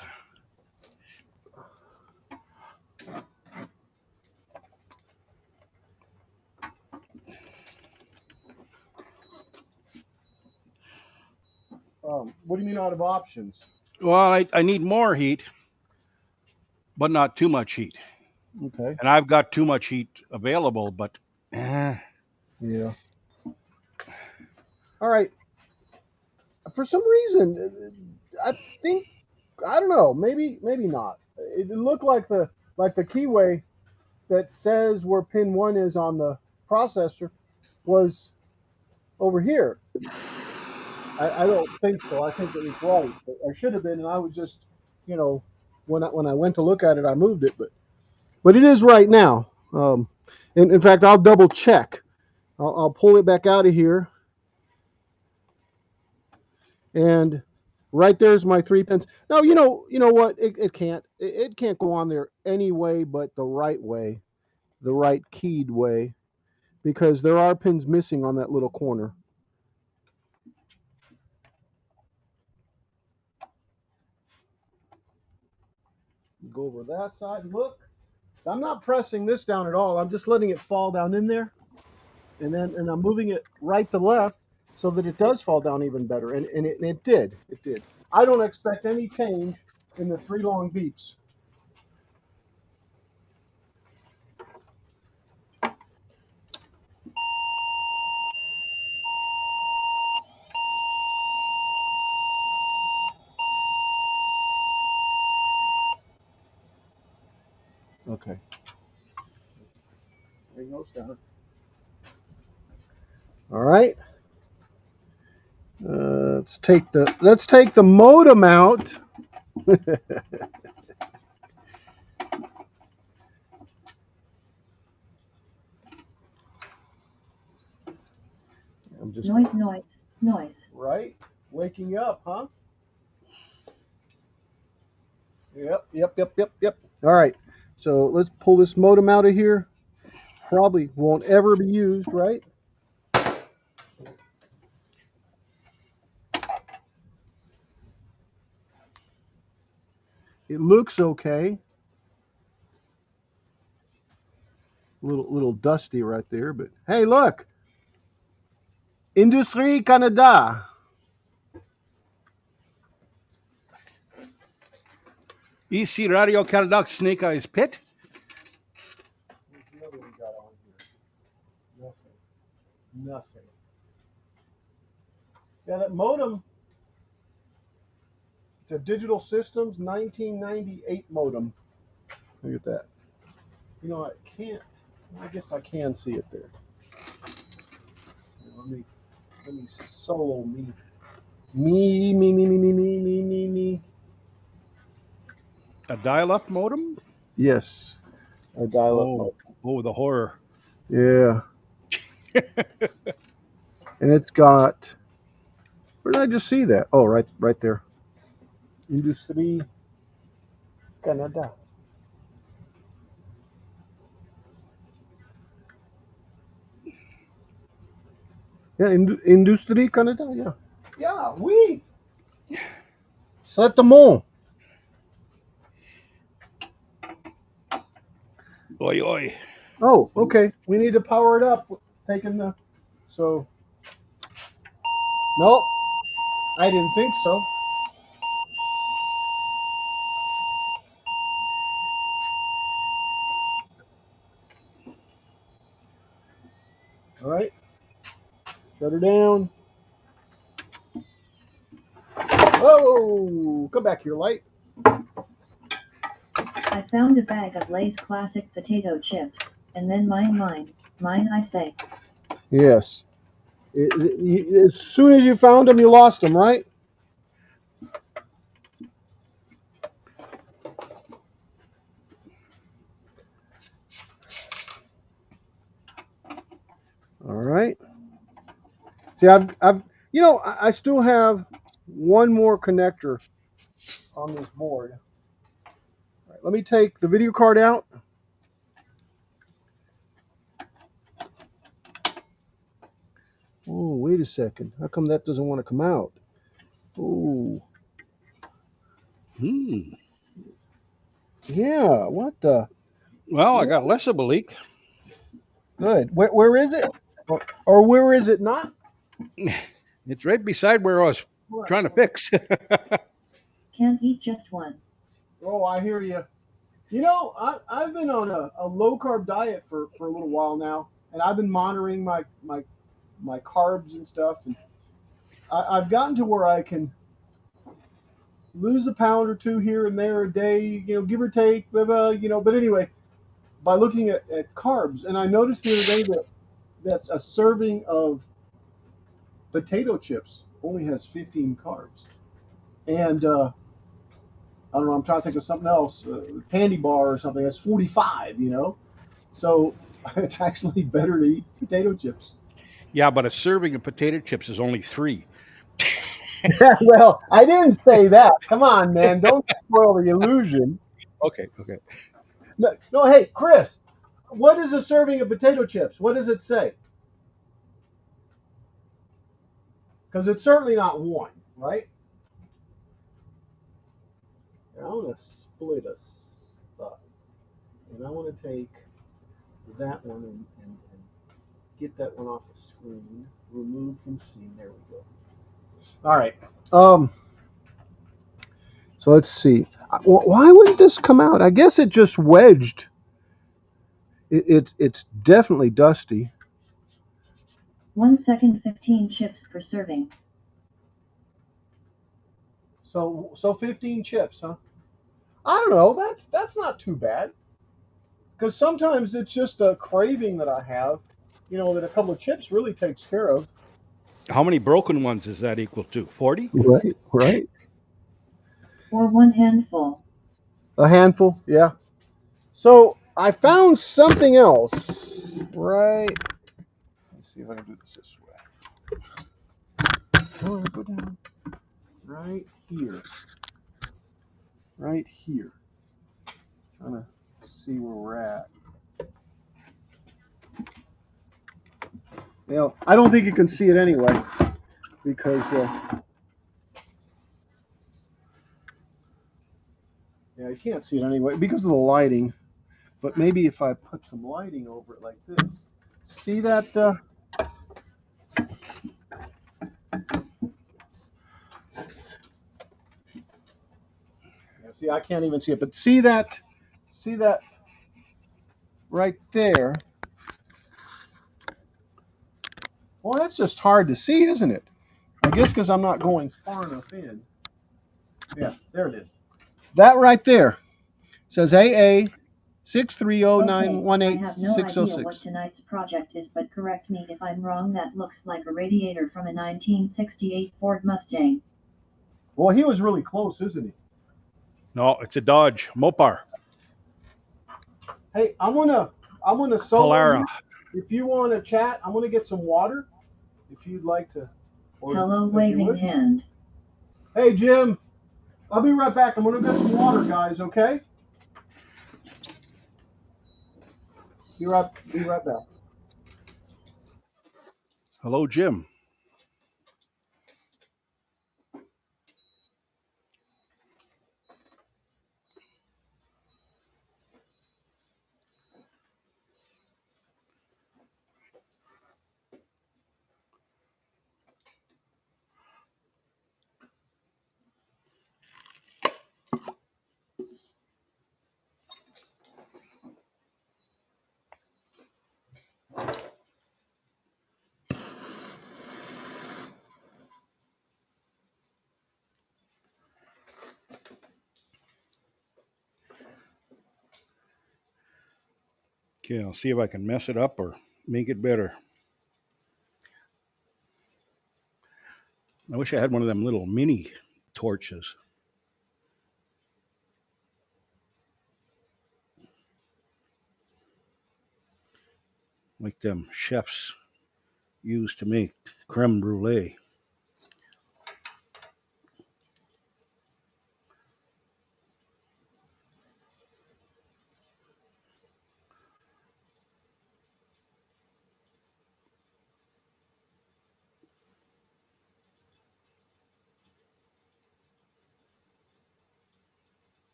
what do you mean out of options? Well, I need more heat, but not too much heat. Okay. And I've got too much heat available, but eh, Yeah. All right. For some reason, I think I don't know. Maybe not. It looked like the keyway that says where pin 1 is on the processor was over here. I don't think so. I think it was right. I should have been, and I was just, you know, when I went to look at it, I moved it, but it is right now. In fact, I'll double check. I'll pull it back out of here, and right there's my 3 pins. Now you know what? It can't go on there any way but the right way, the right keyed way, because there are pins missing on that little corner. Go over that side. Look, I'm not pressing this down at all. I'm just letting it fall down in there, and I'm moving it right to left so that it does fall down even better. And it did. It did. I don't expect any change in the 3 long beeps. Okay. There goes down. All right. Let's take the modem out. I'm just Noise. right. Waking up, huh? Yep. All right. So let's pull this modem out of here. Probably won't ever be used, right? It looks okay. Little dusty right there, but hey, look, Industrie Canada. EC Radio Canada Snake Eyes Pit. What's the other we got on here? Nothing. Yeah, that modem. It's a Digital Systems 1998 modem. Look at that. You know, I can't. I guess I can see it there. Let me solo me. Me. A dial-up modem. Yes, a dial-up Oh, modem. oh, the horror. Yeah, and it's got. Where did I just see that? Oh, right there. Industrie Canada. Yeah, Industrie Canada. Yeah. Yeah, oui. Certainement. Oi, oi. Oh, okay. We need to power it up. Taking the. So. Nope. I didn't think so. All right. Shut her down. Oh, come back here, light. I found a bag of Lay's classic potato chips, and then mine, I say. Yes. As soon as you found them, you lost them, right? All right. See, I still have one more connector on this board. All right, let me take the video card out. Oh, wait a second. How come that doesn't want to come out? Oh, Hmm. yeah. What the? Well, I got less of a leak. Good. Where is it? Or where is it not? It's right beside where I was trying to fix. Can't eat just one. Oh, I hear you. I've been on a low carb diet for a little while now, and I've been monitoring my carbs and stuff, and I've gotten to where I can lose a pound or two here and there a day, give or take, blah, blah, But anyway, by looking at carbs, and I noticed the other day that a serving of potato chips only has 15 carbs, and I don't know. I'm trying to think of something else. Candy bar or something that's 45. So it's actually better to eat potato chips. Yeah, but a serving of potato chips is only 3. Well, I didn't say that. Come on, man. Don't spoil the illusion. Okay, okay. No, no, hey, Chris, what is a serving of potato chips? What does it say? Because it's certainly not one, right? I want to split a spot. And I want to take that one and get that one off the screen. Remove from scene. There we go. All right. Um, so let's see. Why wouldn't this come out? I guess it just wedged. It's definitely dusty. 1 second 15 chips per serving. So 15 chips, huh? I don't know. That's not too bad. Because sometimes it's just a craving that I have. That a couple of chips really takes care of. How many broken ones is that equal to? 40? Right, right. Or 1 handful. A handful, yeah. So I found something else. Right. Let's see if I can do this way. Go down. Right here. Right here. Trying to see where we're at. I don't think you can see it anyway because you can't see it anyway because of the lighting. But maybe if I put some lighting over it like this, see that? See, I can't even see it, but see that? See that right there? Well, that's just hard to see, isn't it? I guess because I'm not going far enough in. Yeah, there it is. That right there says AA Okay, I have no idea what 630918606. tonight's project is, but correct me if I'm wrong. That looks like a radiator from a 1968 Ford Mustang. Well, he was really close, isn't he? No, it's a Dodge Mopar. Hey, I'm gonna solo Polara. here. If you want to chat, I'm gonna get some water. If you'd like to, or Hello, if you waving would. hand. Hey, Jim, I'll be right back. I'm gonna get some water, guys. Okay? Be right back. Hello, Jim. Okay, I'll see if I can mess it up or make it better. I wish I had one of them little mini torches, like them chefs use to make creme brulee.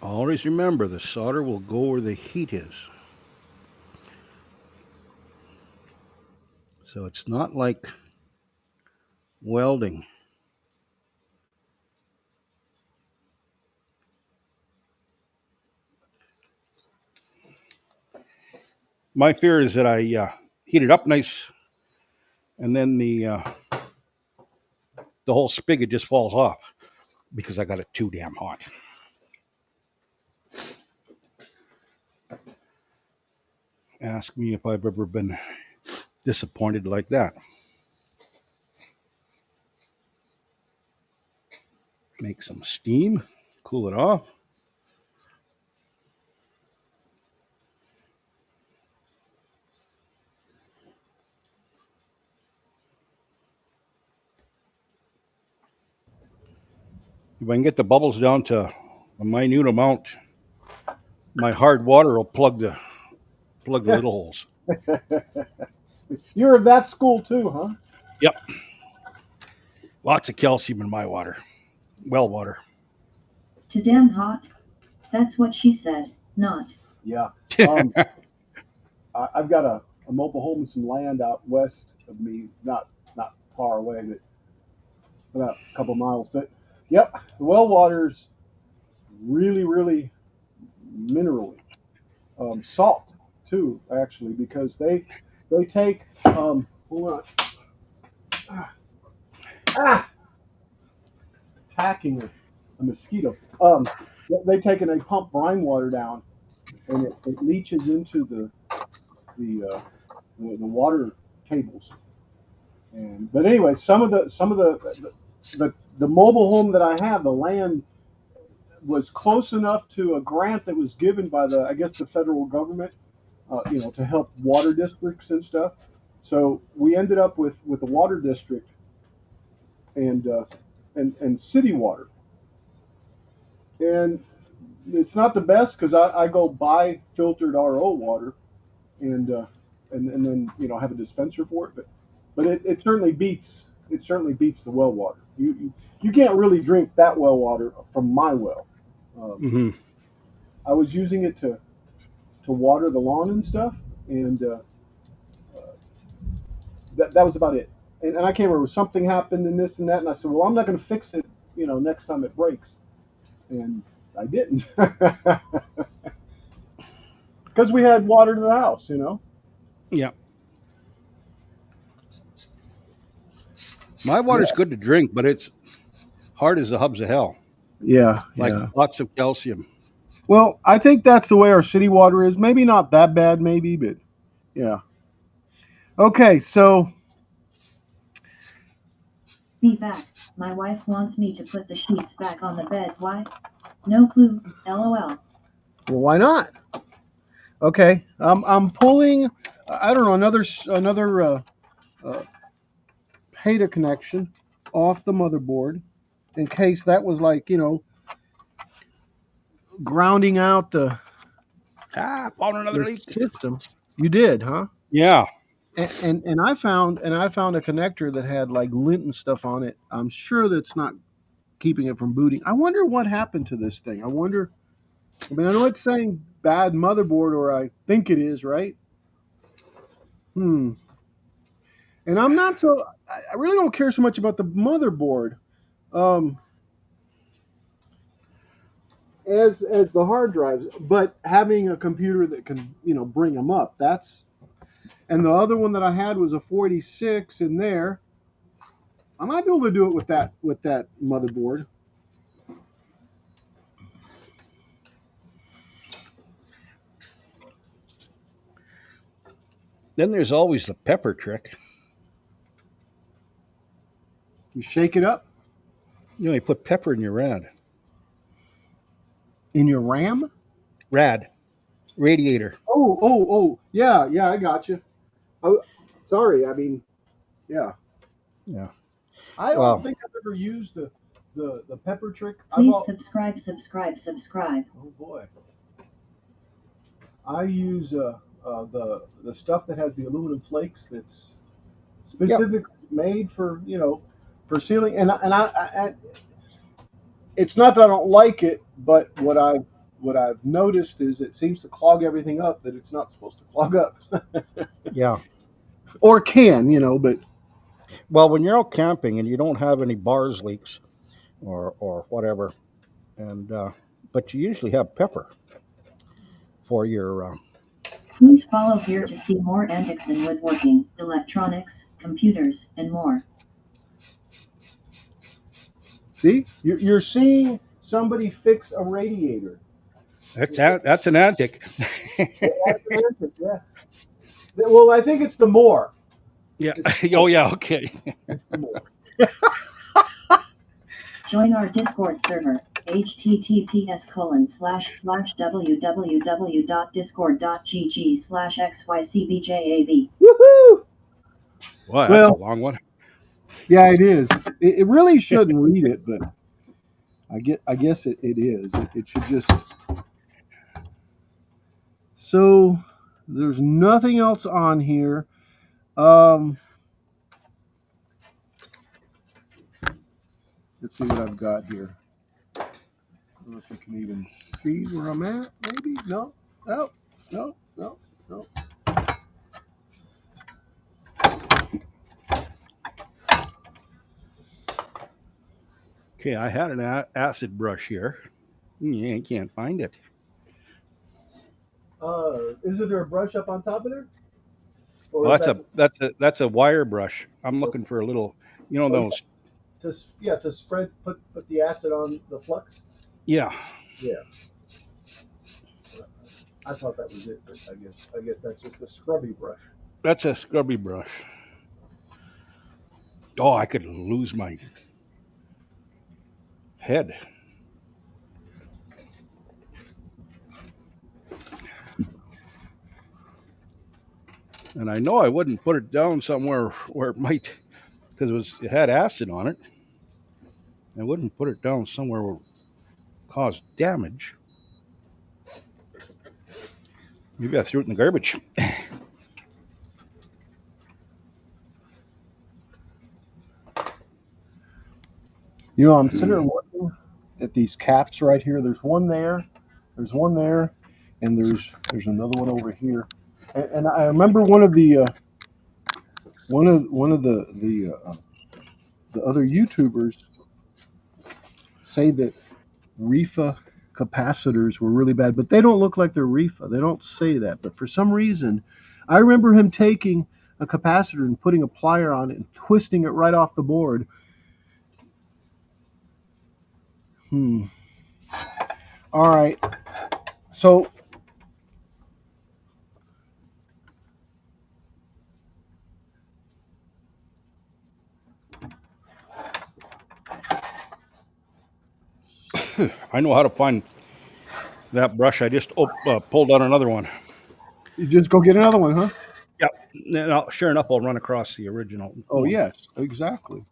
Always remember the solder will go where the heat is. So it's not like welding. My fear is that I heat it up nice, and then the whole spigot just falls off because I got it too damn hot. Ask me if I've ever been disappointed like that. Make some steam, cool it off. If I can get the bubbles down to a minute amount, my hard water will plug the little holes. You're of that school too, huh? Yep, lots of calcium in my water, well water. Too damn hot? That's what she said, not. Yeah. Um, I've got a mobile home and some land out west of me, not far away, but about a couple miles. But yep, the well water's really minerally. Salt too, actually, because they take hold on, ah, attacking a mosquito. They take and they pump brine water down, and it leaches into the uh, the water tables. And but anyway, some of the mobile home that I have, the land was close enough to a grant that was given by the I guess the federal government, to help water districts and stuff. So we ended up with a water district and and city water, and it's not the best because I go buy filtered RO water and and then have a dispenser for it, but it certainly beats the well water. You can't really drink that well water from my well. Um, Hmm. I was using it to water the lawn and stuff, and that was about it. And I can't remember, something happened and this and that, and I said, well, I'm not going to fix it, next time it breaks, and I didn't because we had water to the house. Yeah, my water's Yeah, good to drink, but it's hard as the hubs of hell. yeah, Like yeah. lots of calcium. Well, I think that's the way our city water is. Maybe not that bad, maybe, but yeah. Okay, so Be back. My wife wants me to put the sheets back on the bed. Why? No clue. LOL. well, why not? Okay, I'm pulling. I don't know, another uh, PATA connection off the motherboard in case that was like grounding out Found another the leak. system. You did, huh? Yeah. And I found a connector that had like lint and stuff on it. I'm sure that's not keeping it from booting. I wonder what happened to this thing. I wonder. I mean, I know it's saying bad motherboard, or I think it is, right? Hmm. And I'm not so. I really don't care so much about the motherboard, um, as the hard drives, but having a computer that can bring them up. That's and the other one that I had was a 46 in there, I might be able to do it with that motherboard. Then there's always the pepper trick. You shake it up You put pepper in your rad. in your RAM. Rad. Radiator. Oh, yeah, I got you. Oh, sorry, I mean, yeah. Yeah. I don't Well, think I've ever used the pepper trick. Please subscribe. Oh boy, I use the stuff that has the aluminum flakes that's yeah. specifically made for for sealing. It's not that I don't like it, but what I've noticed is it seems to clog everything up that it's not supposed to clog up, Yeah. or can, but Well, when you're out camping and you don't have any bars leaks or whatever, and but you usually have pepper for your. Please follow here to see more antics in woodworking, electronics, computers, and more. see, you're seeing somebody fix a radiator. That's an antic. That's an answer, yeah. Well, I think it's the more. Yeah. It's the Oh more. yeah. Okay. It's the more. Join our Discord server, https://www.discord.gg/xycbjab. Woohoo! Well, that's a Well, long one. yeah, it is. It really shouldn't read it, but I guess it is. It should just. So there's nothing else on here. Um, let's see what I've got here. I don't know if you can even see where I'm at. Maybe no, no, no, no, no. Okay, I had an acid brush here. Yeah, I can't find it. Is there a brush up on top of there, or Well, is that that's a wire brush. I'm looking for a little, oh yeah, those. to spread put the acid on the flux? Yeah, Yeah, I thought that was it, but I guess that's just a scrubby brush. that's a scrubby brush. Oh, I could lose my head. And I know I wouldn't put it down somewhere where it might, because it had acid on it. I wouldn't put it down somewhere where it would cause damage. Maybe I threw it in the garbage. I'm sitting there looking at these caps right here. There's one there, and there's another one over here. And I remember one of the other YouTubers say that reefa capacitors were really bad, but they don't look like they're reefa. They don't say that, but for some reason, I remember him taking a capacitor and putting a plier on it and twisting it right off the board. All right. So I know how to find that brush. I just pulled out another one. you just go get another one, huh? Yep. Now, sure enough, I'll run across the original Oh one. yes, exactly.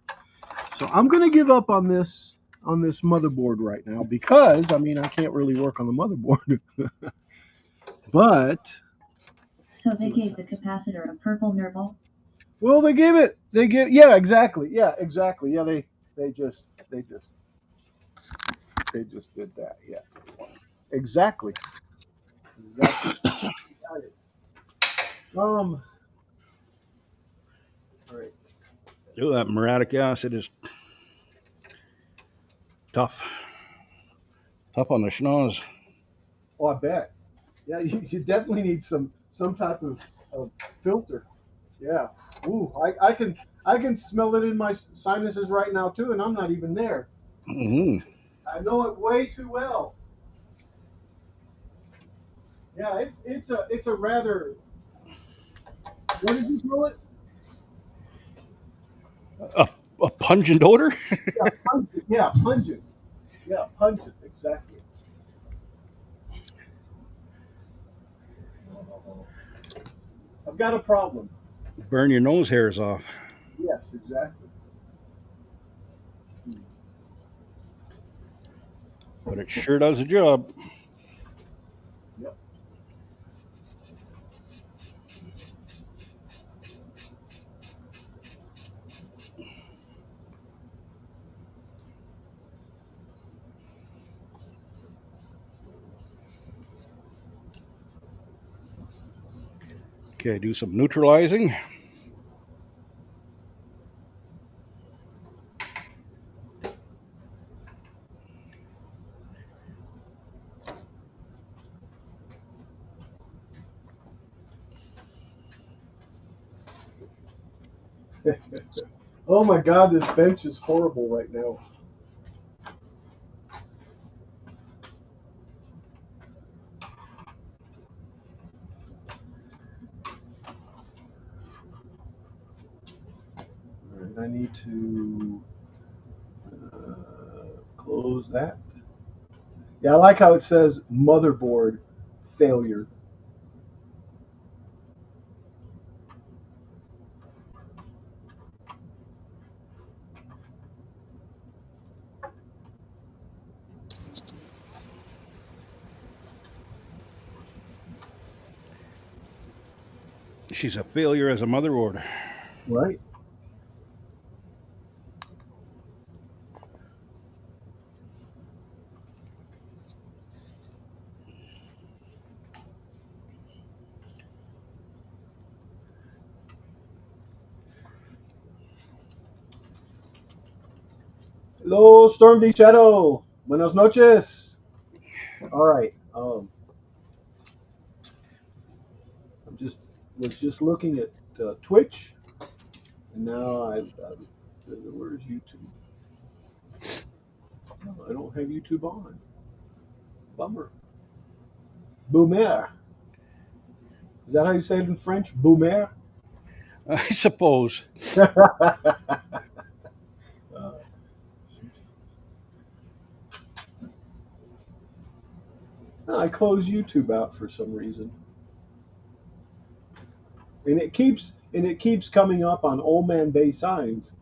So I'm going to give up on this motherboard right now because I can't really work on the motherboard. But So they gave the capacitor a purple nurple. well, yeah, exactly. Yeah, exactly. Yeah, they just they just did that. Yeah. Exactly. Exactly. Got it. All right. Ooh, that muriatic acid is tough. Tough on the schnoz. Oh, I bet. Yeah, you definitely need some type of filter. Yeah. Ooh, I can smell it in my sinuses right now too, and I'm not even there. Hmm. I know it way too well. Yeah, it's a rather, what did you call it? A, a pungent odor? Yeah, pungent. Yeah, pungent. Yeah, pungent. Exactly. I've got a problem. Burn your nose hairs off. Yes, exactly. But it sure does the job. Yep. Okay, do some neutralizing. Oh my God, this bench is horrible right now. All right, I need to close that. Yeah, I like how it says motherboard failure. She's a failure as a motherboard. Right. Hello, Storm D Shadow. Buenos noches. All right. I'm just was just looking at Twitch, and now where's YouTube? Oh, I don't have YouTube on. Bummer. Boomer. Is that how you say it in French? Boomer. I suppose. I close YouTube out for some reason, and it keeps coming up on Old Man Bay signs.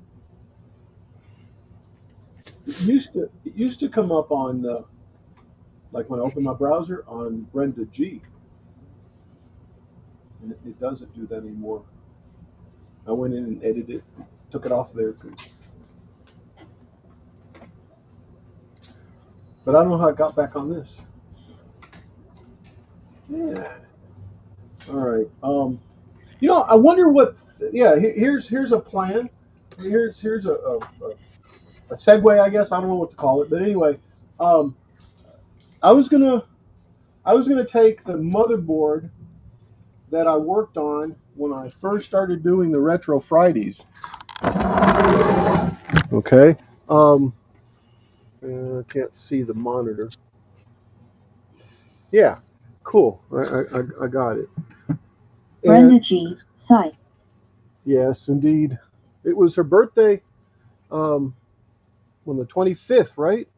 It used to come up on like when I open my browser on Brenda G, and it doesn't do that anymore. I went in and edited it, took it off there, but I don't know how it got back on this. Yeah. All right. I wonder what. Yeah. Here's a plan. Here's a segue, I guess. I don't know what to call it, but anyway, um, I was gonna I was gonna take the motherboard that I worked on when I first started doing the Retro Fridays. Okay. I can't see the monitor. Yeah. Cool. I got it. And Brenda G. Site. yes, indeed, it was her birthday. Um, on the 25th, right?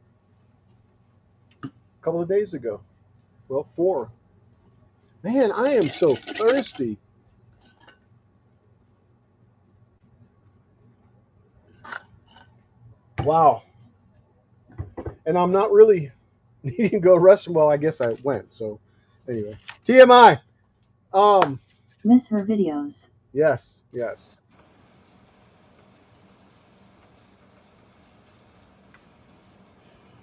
A couple of days ago. Well, four. Man, I am so thirsty. Wow. And I'm not really needing to go restroom. Well, I guess I went. So, anyway, TMI. Um, Miss her videos. yes, yes.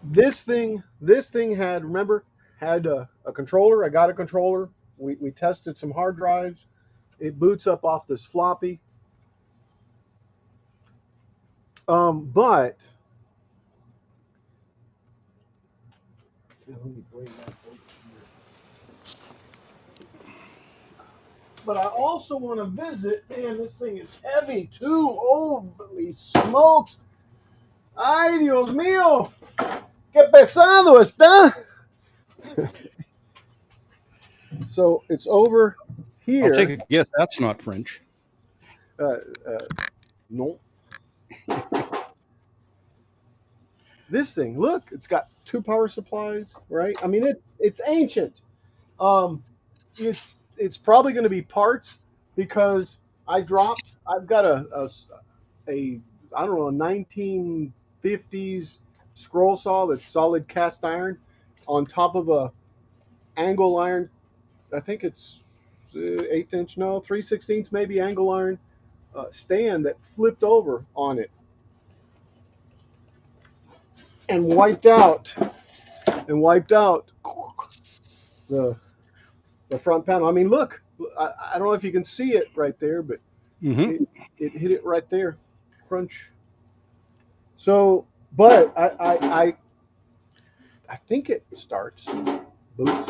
This thing had, remember, had a controller. I got a controller. We tested some hard drives. It boots up off this floppy. But let me bring that over here. but I also want to visit. Man, this thing is heavy too. Holy smokes! Ay, Dios mío! ¡Qué pesado está! So it's over I'll take here. a guess. That's not French. Uh, no. This thing, look, it's got two power supplies, right? I mean, it's ancient. Um, it's probably going to be parts because I've got a I don't know, a 1950s scroll saw that's solid cast iron on top of a angle iron. I think it's 1/8 inch, no, 3/16 maybe angle iron stand that flipped over on it and wiped out the the front panel. I mean, look, I don't know if you can see it right there, but Hmm. it, it hit it right there. Crunch. So, but I think it starts, boots.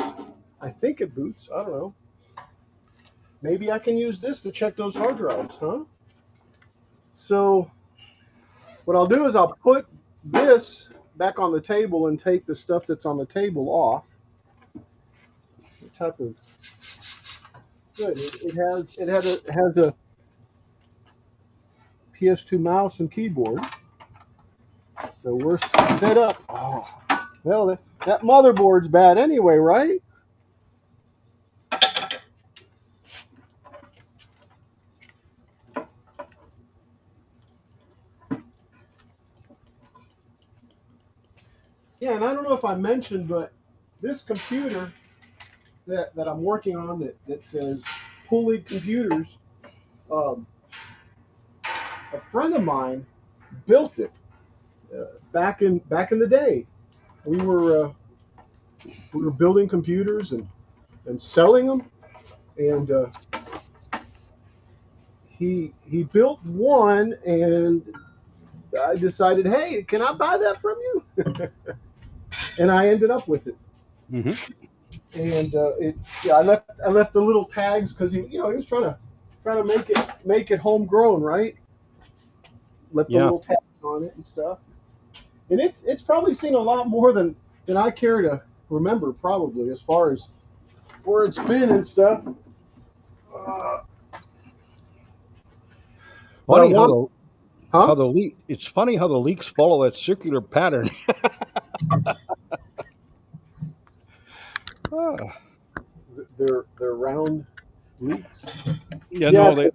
I think it boots. I don't know. Maybe I can use this to check those hard drives, huh? So what I'll do is I'll put this back on the table and take the stuff that's on the table off. What type of good? It has a PS2 mouse and keyboard. So we're set up. Oh, well, that motherboard's bad anyway, right? Yeah, and I don't know if I mentioned, but this computer that I'm working on that says Pullig Computers, um, a friend of mine built it back in the day. We were uh, we were building computers and selling them, and he built one, and I decided, hey, can I buy that from you? And I ended up with it. Hmm. And it yeah, I left the little tags because he was trying to make it homegrown, right? Left the Yeah. little tags on it and stuff. And it's probably seen a lot more than I care to remember, probably, as far as where it's been and stuff. Uh, but I Funny want, how huh? the leak. It's funny how the leaks follow that circular pattern. Ah, They're round leaks. yeah, Yeah, no,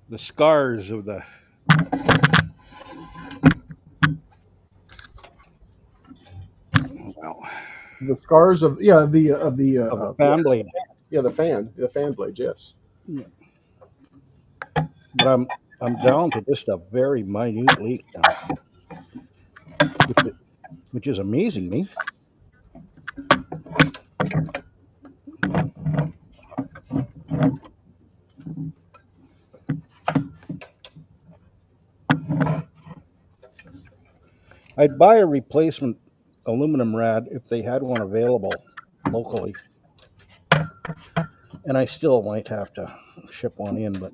the scars of the well the scars of yeah of the fan blade. the fan blade. Yes. Yeah. But I'm down to just a very minute leak now, which is, which is amazing me. I'd buy a replacement aluminum rad if they had one available locally, and I still might have to ship one in. But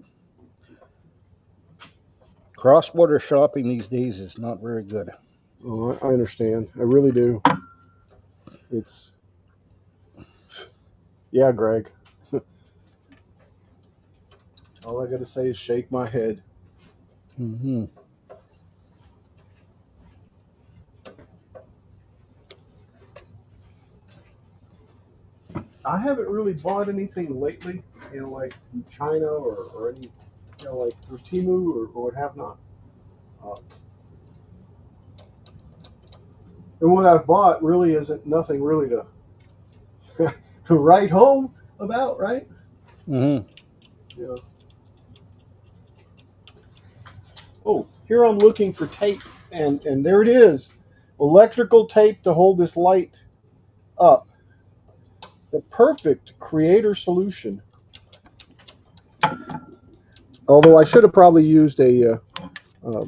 cross-border shopping these days is not very good. Oh, I understand. I really do. It's yeah, Greg. All I got to say is shake my head. Hmm. I haven't really bought anything lately, like from China or any, like through Timu or what have not. Uh, and what I've bought really isn't nothing really to to write home about, right? Hmm. Yeah. Oh, here I'm looking for tape, and there it is, electrical tape to hold this light up. The perfect creator solution. Although I should have probably used a. Oh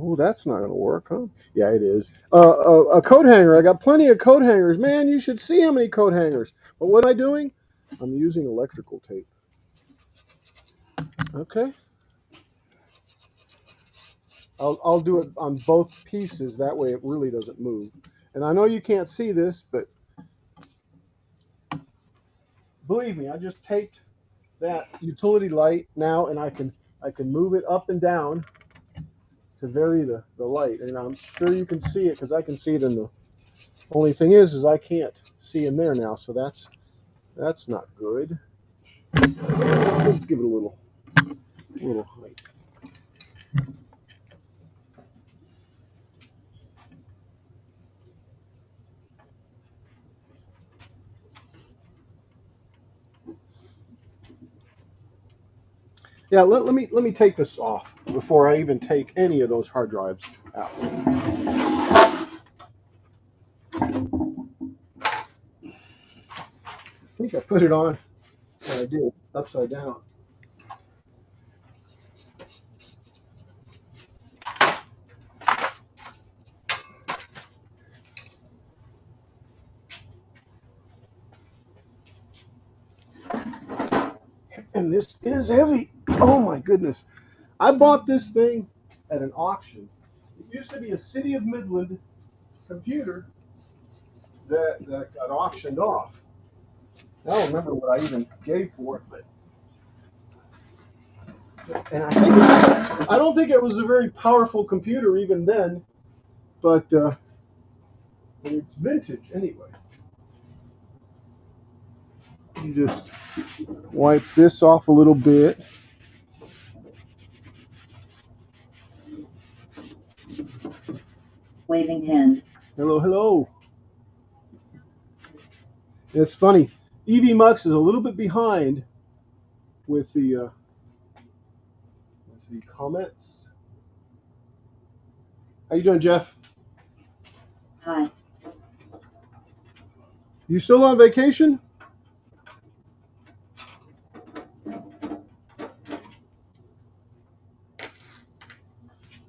Oh, that's not going to work, huh? Yeah, it is. A coat hanger. I got plenty of coat hangers. Man, you should see how many coat hangers. But what am I doing? I'm using electrical tape. Okay. I'll do it on both pieces. That way it really doesn't move. And I know you can't see this, but believe me, I just taped that utility light now, and I can move it up and down to vary the light. And I'm sure you can see it because I can see it in the. Only thing is I can't see in there now, so that's not good. Let's give it a little height. Yeah, let me take this off before I even take any of those hard drives out. I think I put it on. I did upside down. And this is heavy. Oh my goodness. I bought this thing at an auction. It used to be a City of Midland computer that got auctioned off. I don't remember what I even gave for it, but and I don't think it was a very powerful computer even then, but it's vintage anyway. You just wipe this off a little bit. Waving hand. Hello, hello. It's funny. EV Mux is a little bit behind with the comments. How you doing, Jeff? Hi. You still on vacation?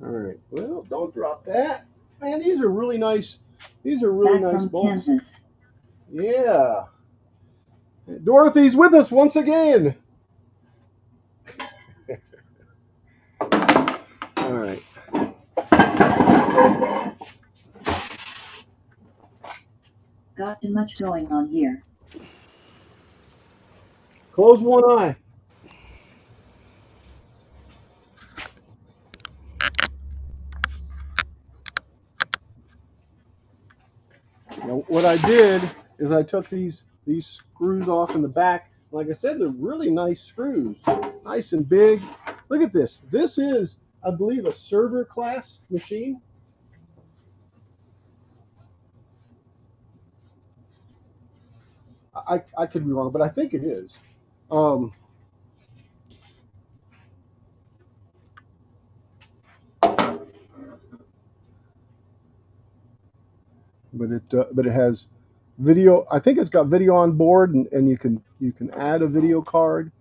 All right. Well, don't drop that. Man, these are really nice. These are really Back nice from bolts. Kansas. Yeah. Dorothy's with us once again. All right. Got too much going on here. Close one eye. Now, what I did is I took these screws off in the back. Like I said, they're really nice screws, nice and big. Look at this. This is, I believe, a server class machine. I could be wrong, but I think it is. Um, but it has video. I think it's got video on board, and you can add a video card.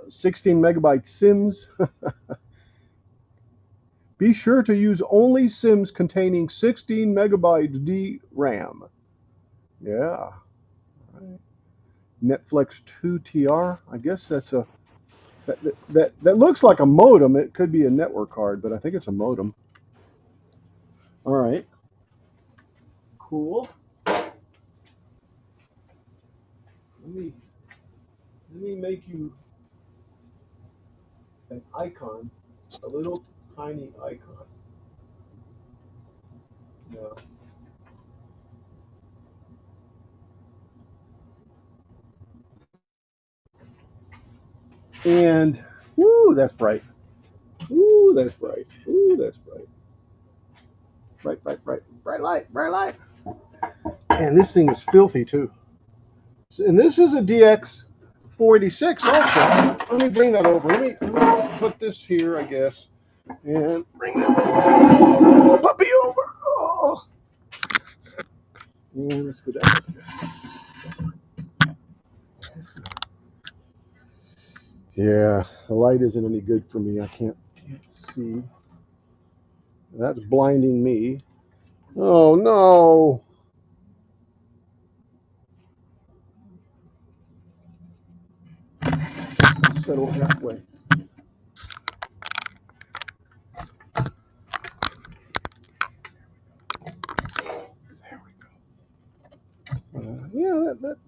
16 megabyte SIMs. Be sure to use only SIMs containing 16 megabytes DRAM. Yeah. Right. Netflix 2 TR. I guess that's a that looks like a modem. It could be a network card, but I think it's a modem. All right. Cool. Let me make you an icon, a little tiny icon. Yeah. And woo, that's bright. Ooh, that's bright. Ooh, that's bright. Bright, bright, bright, bright light, bright light. And this thing is filthy too. And this is a DX 486 also. Let me bring that over. Let me put this here, I guess, and bring that puppy over. Oh. And let's go down. Yeah, the light isn't any good for me. I can't see. That's blinding me. Oh no! Settle halfway. There we go.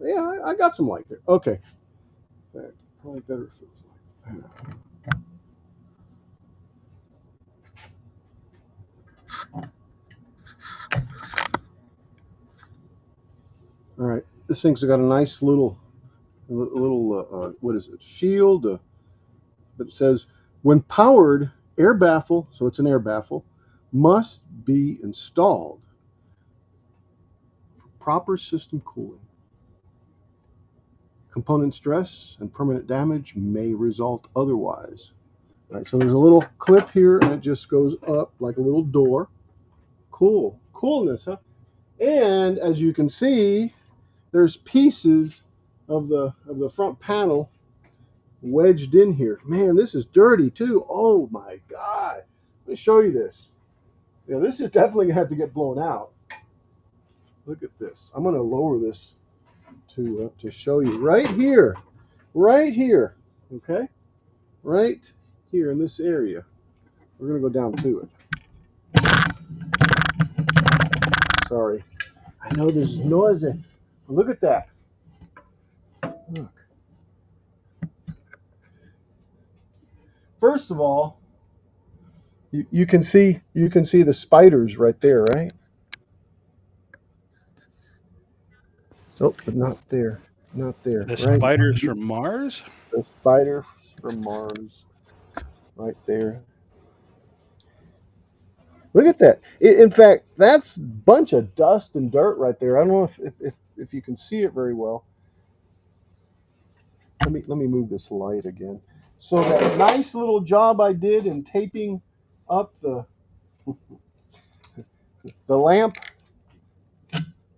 Yeah, I got some light there. Okay. Probably better if it was like that. All right, this thing's got a nice little what is it? Shield, but it says when powered, air baffle. So it's an air baffle, must be installed for proper system cooling. Component stress and permanent damage may result otherwise. All right, so there's a little clip here, and it just goes up like a little door. Cool, coolness, huh? And as you can see, there's pieces of the front panel wedged in here. Man, this is dirty too. Oh my God. Let me show you this. Yeah, this is definitely gonna have to get blown out. Look at this. I'm gonna lower this to show you right here. Right here. Okay? Right here in this area. We're gonna go down to it. Sorry. I know this is noisy. Look at that. Look. First of all, you can see the spiders right there, right? Oh, but not there. Not there. The Right. spiders from Mars? The spiders from Mars. Right there. Look at that. In fact, that's a bunch of dust and dirt right there. I don't know if you can see it very well. Let me move this light again. So that nice little job I did in taping up the lamp,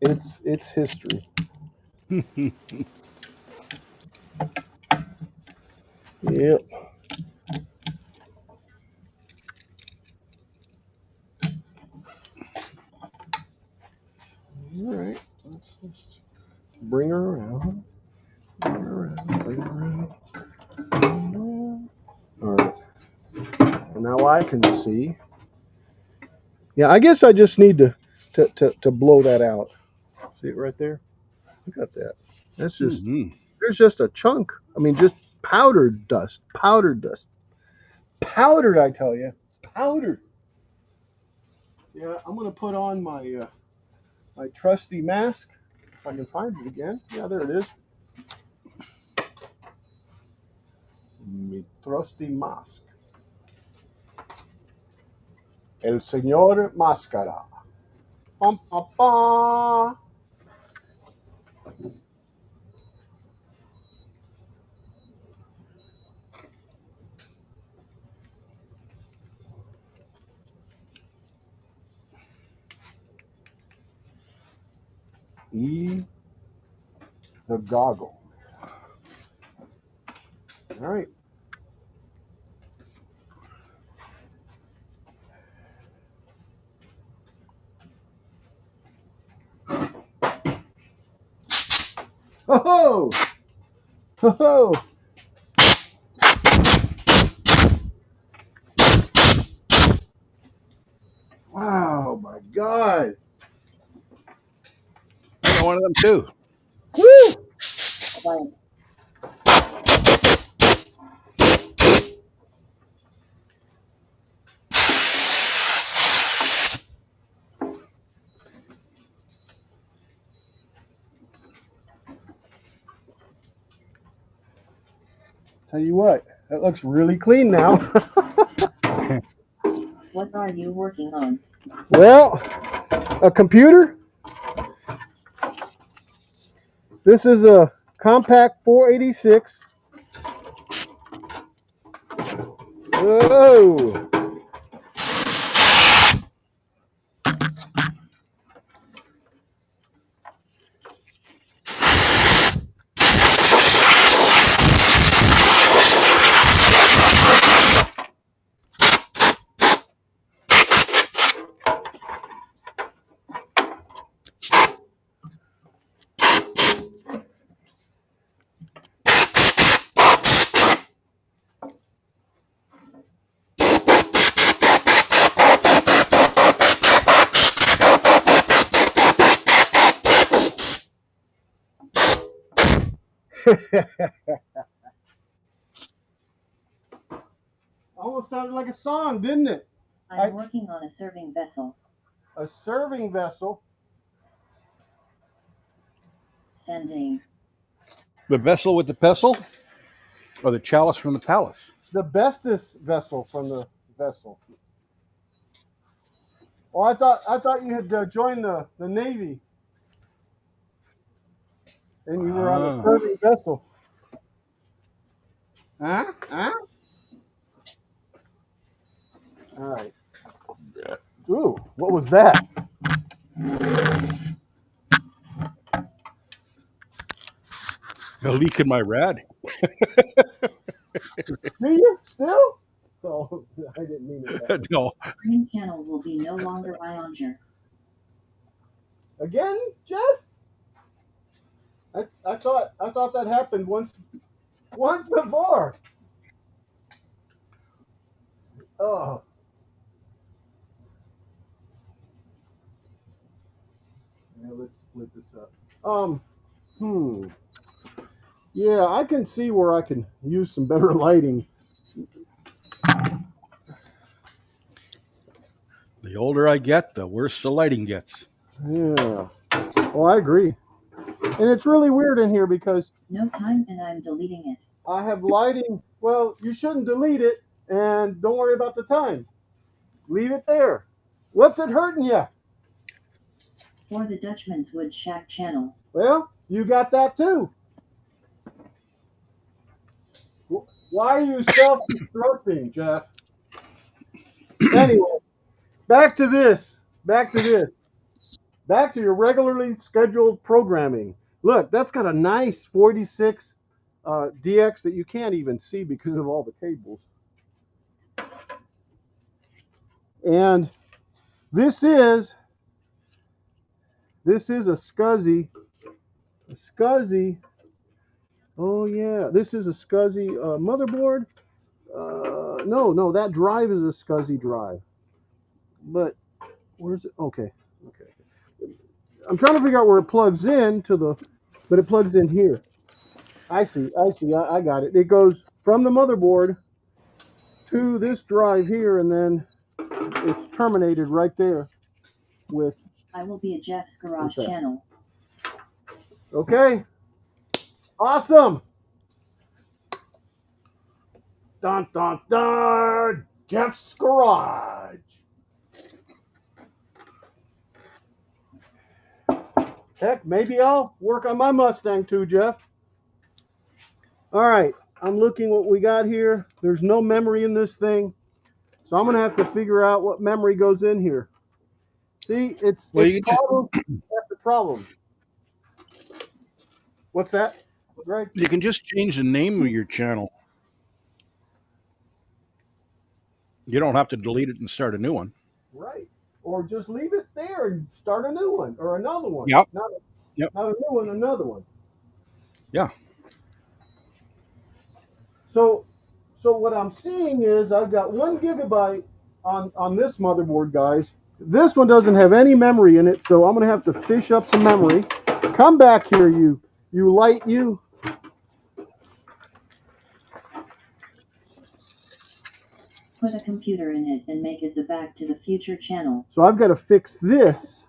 it's history. Yep. All right. Let's just bring her around. Bring her around. Bring her around. Bring her around. All right. And now I can see. Yeah, I guess I just need to blow that out. See it right there? Look at that. That's just there's just a chunk. I mean, just powdered dust. Powdered dust. Powdered, I tell you. Powdered. Yeah, I'm gonna put on my my trusty mask. If I can find it again. Yeah, there it is. Mi trusty mask. El Señor Máscara. Pam, pam, pam. E the goggle. All right. Ho ho! Ho ho! Wow, my God. I got one of them too. Woo! Tell you what, that looks really clean now. What are you working on? Well, a computer. This is a Compaq 486. Whoa! Almost sounded like a song, didn't it? I'm working on a serving vessel. A serving vessel. Sending. The vessel with the pestle, or the chalice from the palace? The bestest vessel from the vessel. Oh, I thought you had joined the Navy, and you were on a Ah. serving vessel. Huh? Huh? All right. Ooh, what was that? A leak in my rad. Do you still? Oh, I didn't mean it that way. No. Green channel will be no longer Ionger. Again, Jeff? I thought that happened once before. Oh. Yeah, let's split this up. Yeah, I can see where I can use some better lighting. The older I get, the worse the lighting gets. Yeah. Oh, I agree. And it's really weird in here because No time and I'm deleting it. I have lighting. Well, you shouldn't delete it, and don't worry about the time. Leave it there. What's it hurting you? For the Dutchman's Wood Shack channel. Well, you got that too. Why are you self-destructing, Jeff? Anyway, back to this. Back to this. Back to your regularly scheduled programming. Look, that's got a nice 46 DX that you can't even see because of all the cables. And this is a SCSI. A SCSI. Oh yeah, this is a SCSI motherboard. No, that drive is a SCSI drive. But where's it? Okay. I'm trying to figure out where it plugs in but it plugs in here. I see. I got it. It goes from the motherboard to this drive here, and then it's terminated right there with. I will be a Jeff's Garage Okay. channel. Okay. Awesome. Dun dun dun. Jeff's Garage. Heck, maybe I'll work on my Mustang too, Jeff. All right, I'm looking what we got here. There's no memory in this thing, so I'm gonna have to figure out what memory goes in here. See, it's problem after problem. What's that, Greg? You can just change the name of your channel. You don't have to delete it and start a new one. Right. Or just leave it there and start a new one or another one. Yep. Not Yep. a new one, another one. Yeah. So what I'm seeing is I've got 1 gigabyte on this motherboard, guys. This one doesn't have any memory in it, so I'm gonna have to fish up some memory. Come back here, you light, you. Put a computer in it and make it the Back to the Future channel. So I've got to fix this.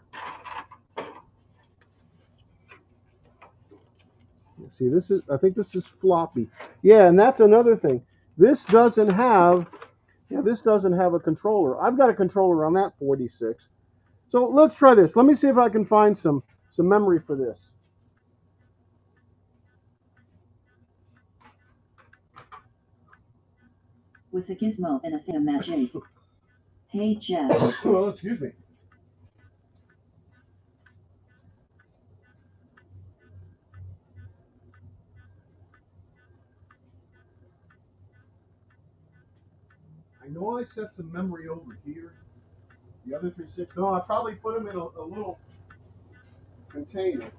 See, I think this is floppy. Yeah, and that's another thing. This doesn't have a controller. I've got a controller on that 46. So let's try this. Let me see if I can find some memory for this. With a gizmo and a thingamajig. Hey Jeff. Well, excuse me. I know I set some memory over here. The other 36. No, I probably put them in a little container.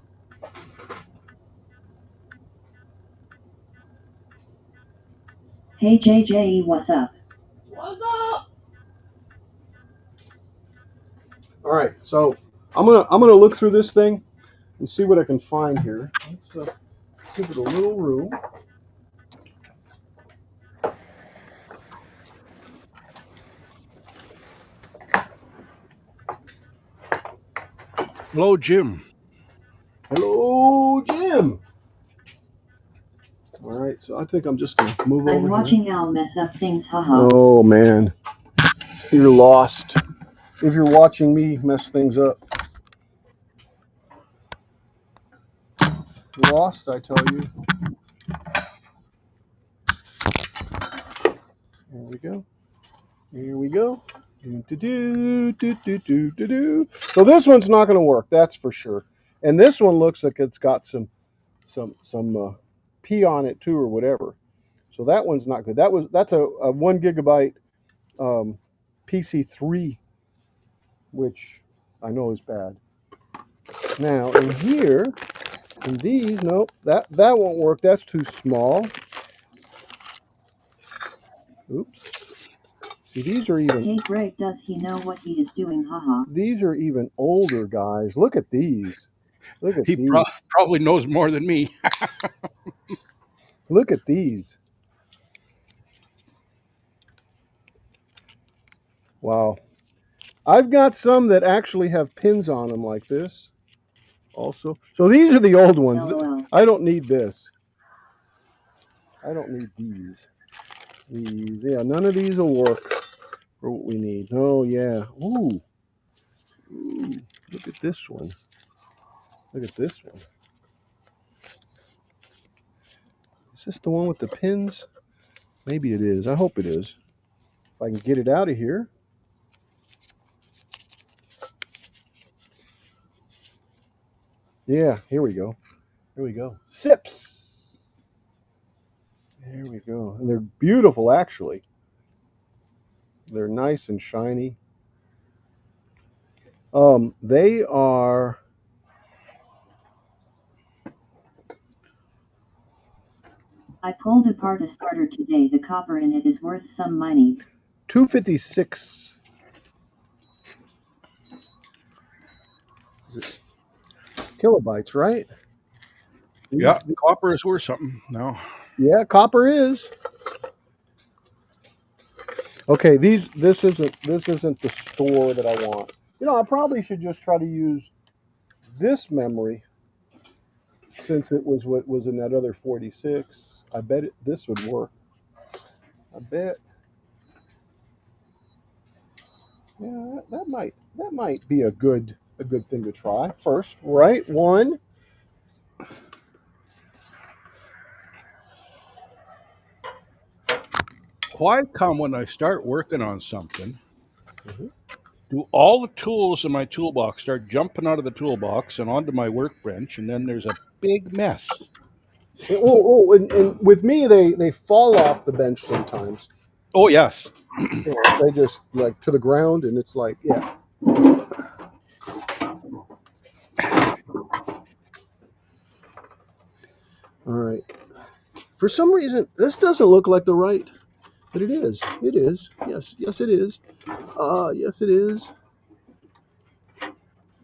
Hey JJ, what's up? What's up? All right, so I'm gonna look through this thing and see what I can find here. Let's Give it a little room. Hello, Jim. Hello, Jim. All right, so I think I'm just gonna move over I'm here. watching Al mess up things, haha. Oh man, you're lost if you're watching me mess things up. Lost, I tell you. Here we go. Here we go. So this one's not going to work, that's for sure. And this one looks like it's got some P on it too, or whatever. So that one's not good. That's a 1 GB PC3, which I know is bad. Now in here, in these, nope, that won't work. That's too small. Oops. See, these are even. Hey Greg, does he know what he is doing, haha? These are even older, guys. Look at these. Look at He these. probably knows more than me. Look at these. Wow. I've got some that actually have pins on them like this also. So these are the old ones. LOL. I don't need this. I don't need these. These, yeah, none of these will work for what we need. Oh, yeah. Ooh. Ooh. Look at this one. Look at this one. Is this the one with the pins? Maybe it is. I hope it is. If I can get it out of here. Yeah, here we go. Here we go. Sips. There we go. And they're beautiful, actually. They're nice and shiny. They are. I pulled apart a starter today. The copper in it is worth some money. 256. Is it kilobytes, right? Yeah, copper is worth something now. Yeah, copper is. Okay, this isn't the store that I want. You know, I probably should just try to use this memory since it was what was in that other 46. I bet this would work. I bet. Yeah, that might be a good thing to try first, right? One. Why come when I start working on something, Mhm. do all the tools in my toolbox start jumping out of the toolbox and onto my workbench, and then there's a big mess? And with me, they fall off the bench sometimes. Oh, yes. You know, they just like to the ground, and it's like, yeah. All right. For some reason, this doesn't look like the right, but it is. It is. Yes, yes, it is. Yes, it is.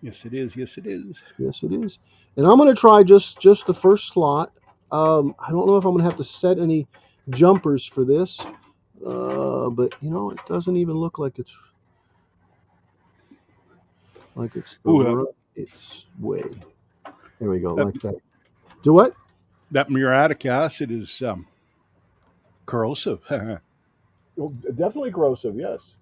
Yes, it is. Yes, it is. Yes, it is. And I'm gonna try just the first slot. I don't know if I'm gonna have to set any jumpers for this, but you know, it doesn't even look like it's the Ooh, right it's way. There we go, that, like that. Do what? that muriatic acid is corrosive. Oh, definitely corrosive. Yes.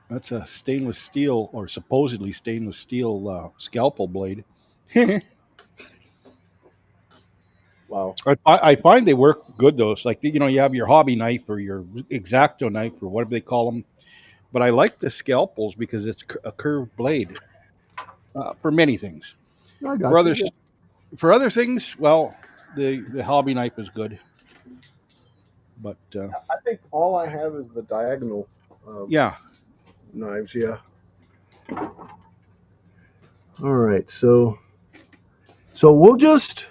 That's a stainless steel, or supposedly stainless steel, scalpel blade. Wow. I find they work good though. It's like, you have your hobby knife or your X-Acto knife or whatever they call them. But I like the scalpels because it's a curved blade for many things. I For got you. other Yeah. for other things, well, the hobby knife is good. But I think all I have is the diagonal um, yeah, knives. Yeah. All right. So we'll just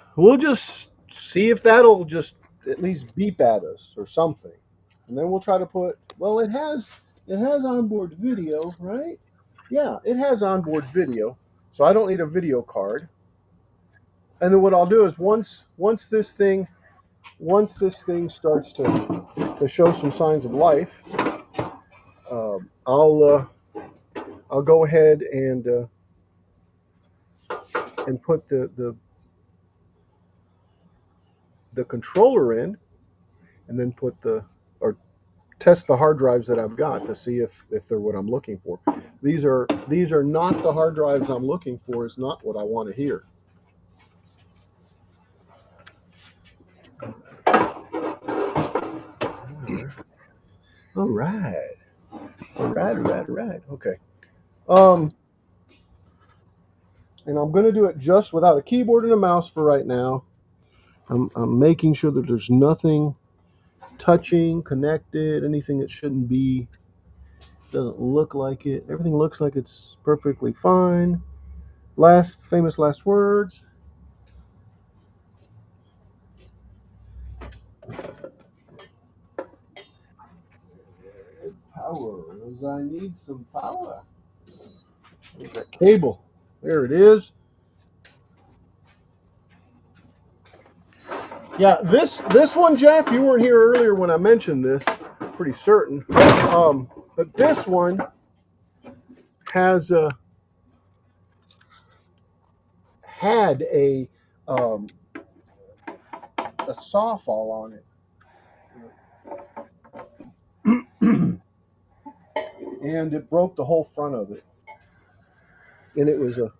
see if that'll just at least beep at us or something, and then we'll try to put. Well, it has onboard video, right? Yeah, it has onboard video, so I don't need a video card. And then what I'll do is once this thing starts to show some signs of life, I'll go ahead and put the controller in, and then or test the hard drives that I've got to see if they're what I'm looking for. These are not the hard drives I'm looking for. Is not what I want to hear. All right. Okay. And I'm going to do it just without a keyboard and a mouse for right now. I'm making sure that there's nothing touching, connected, anything that shouldn't be. Doesn't look like it. Everything looks like it's perfectly fine. Famous last words. Power. I need some power. There's that cable. There it is. Yeah, this one, Jeff, you weren't here earlier when I mentioned this. Pretty certain. But this one has had a saw fall on it, and it broke the whole front of it. And it was a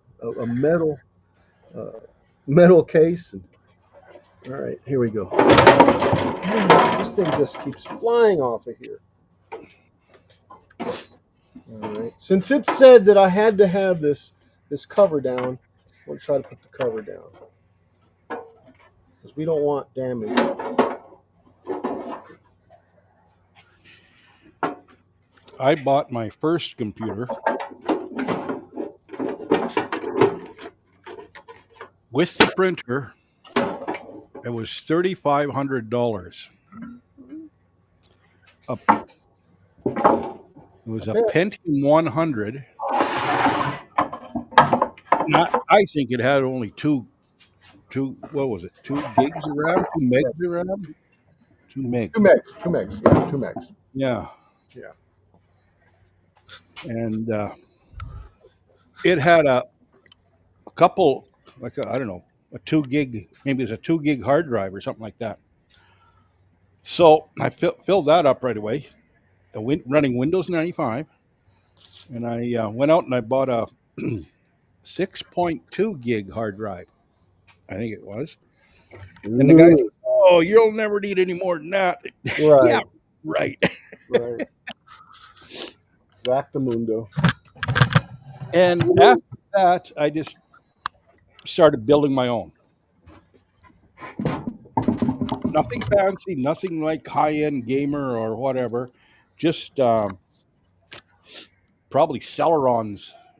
metal case. And, all right, here we go. This thing just keeps flying off of here. All right. Since it said that I had to have this cover down, we'll try to put the cover down because we don't want damage. I bought my first computer with the printer. It was $3,500. It was a Pentium 100. I think it had only what was it? 2 gigs of RAM, 2 megs of RAM, 2 megs. 2 megs. Yeah, 2 megs. Yeah. Yeah. And it had a couple, like I don't know, a 2 gig, maybe it's a 2 gig hard drive or something like that. So I filled that up right away, running Windows 95, and I went out and I bought a 6.2 gig hard drive. I think it was. And the guy said, "Oh, you'll never need any more than that." Right. Yeah, right. Right. Exactamundo. And after that, I just started building my own. Nothing fancy, nothing like high-end gamer or whatever. Just probably Celeron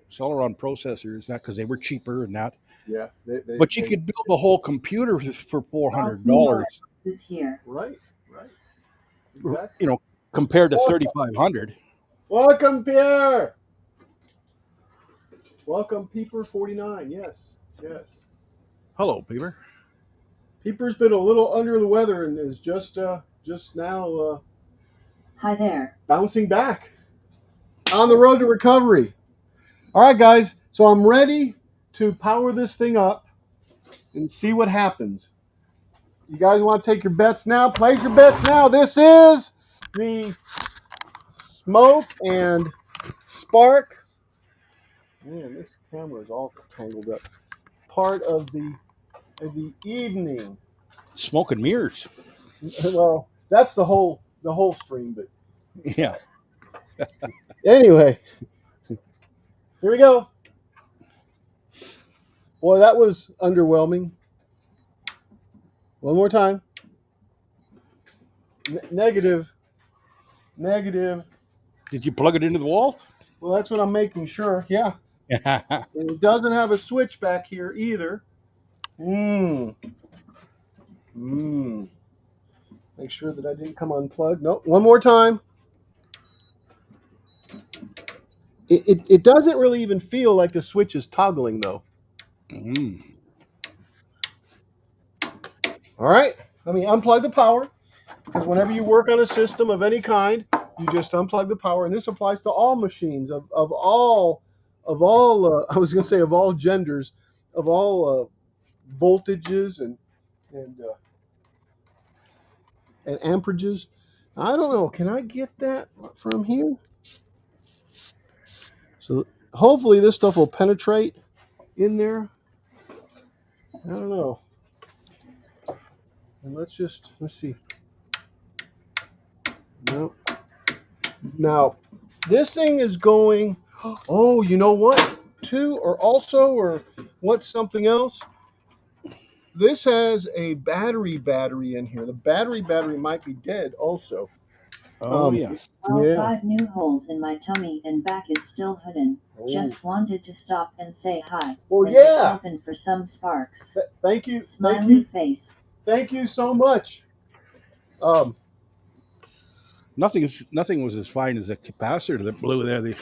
processors, that because they were cheaper and that. Yeah. But you could build a whole computer for $400. Who's here? Right. Exactly. You know, compared to $3,500. Welcome, Pierre. Welcome, Peeper 49. Yes. Hello, Peter. Peeper's been a little under the weather and is just now Hi there. bouncing back on the road to recovery. All right, guys. So I'm ready to power this thing up and see what happens. You guys want to take your bets now? Place your bets now. This is the Smoke and Spark. Man, this camera is all tangled up. Part of the evening. Smoke and mirrors. Well, that's the whole stream, but Yeah. anyway, here we go. Boy, that was underwhelming. One more time. Negative. Did you plug it into the wall? Well, that's what I'm making sure. Yeah. And it doesn't have a switch back here either. Make sure that I didn't come unplugged. Nope. One more time. It doesn't really even feel like the switch is toggling though. All right, let me unplug the power, because whenever you work on a system of any kind, you just unplug the power, and this applies to all machines of all I was going to say of all genders, of all voltages and and amperages. I don't know. Can I get that from here? So hopefully this stuff will penetrate in there. I don't know. And let's see. No. Now, this thing is going. Oh, you know what? Or what's something else? This has a battery in here. The battery might be dead also. Oh yeah. Well, Yeah. 5 new holes in my tummy and back is still hidden. Oh. Just wanted to stop and say hi. Well, and just yeah. hoping for some sparks. Thank you. Smiley face. Thank you so much. Nothing was as fine as the capacitor that blew there.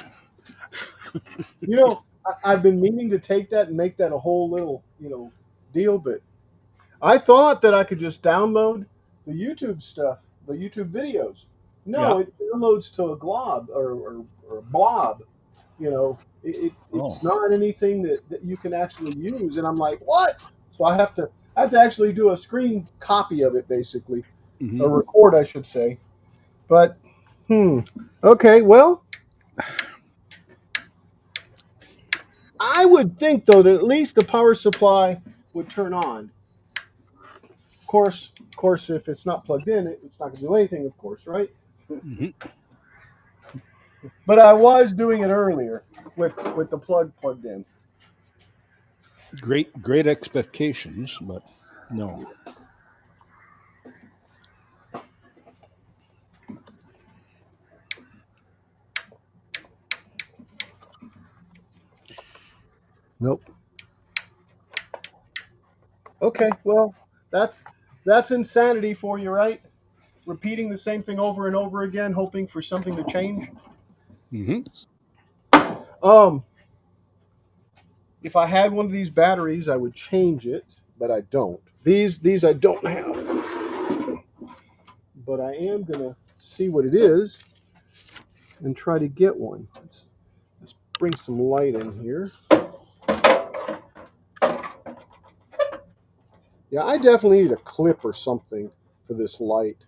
You know, I've been meaning to take that and make that a whole little, deal, but I thought that I could just download the YouTube stuff, the YouTube videos. No, Yeah. it downloads to a glob or a blob. It's Oh. not anything that you can actually use. And I'm like, what? So I have to actually do a screen copy of it, basically, Hmm. a record, I should say. But, okay, well, I would think though that at least the power supply would turn on. Of course, if it's not plugged in, it's not going to do anything. Of course, right? Hmm. But I was doing it earlier with the plug plugged in. Great expectations, but no. Nope. Okay, well, that's insanity for you, right? Repeating the same thing over and over again, hoping for something to change. Hmm. Um, if I had one of these batteries, I would change it, but I don't. These I don't have, but I am gonna see what it is and try to get one. Let's bring some light in here. Yeah, I definitely need a clip or something for this light.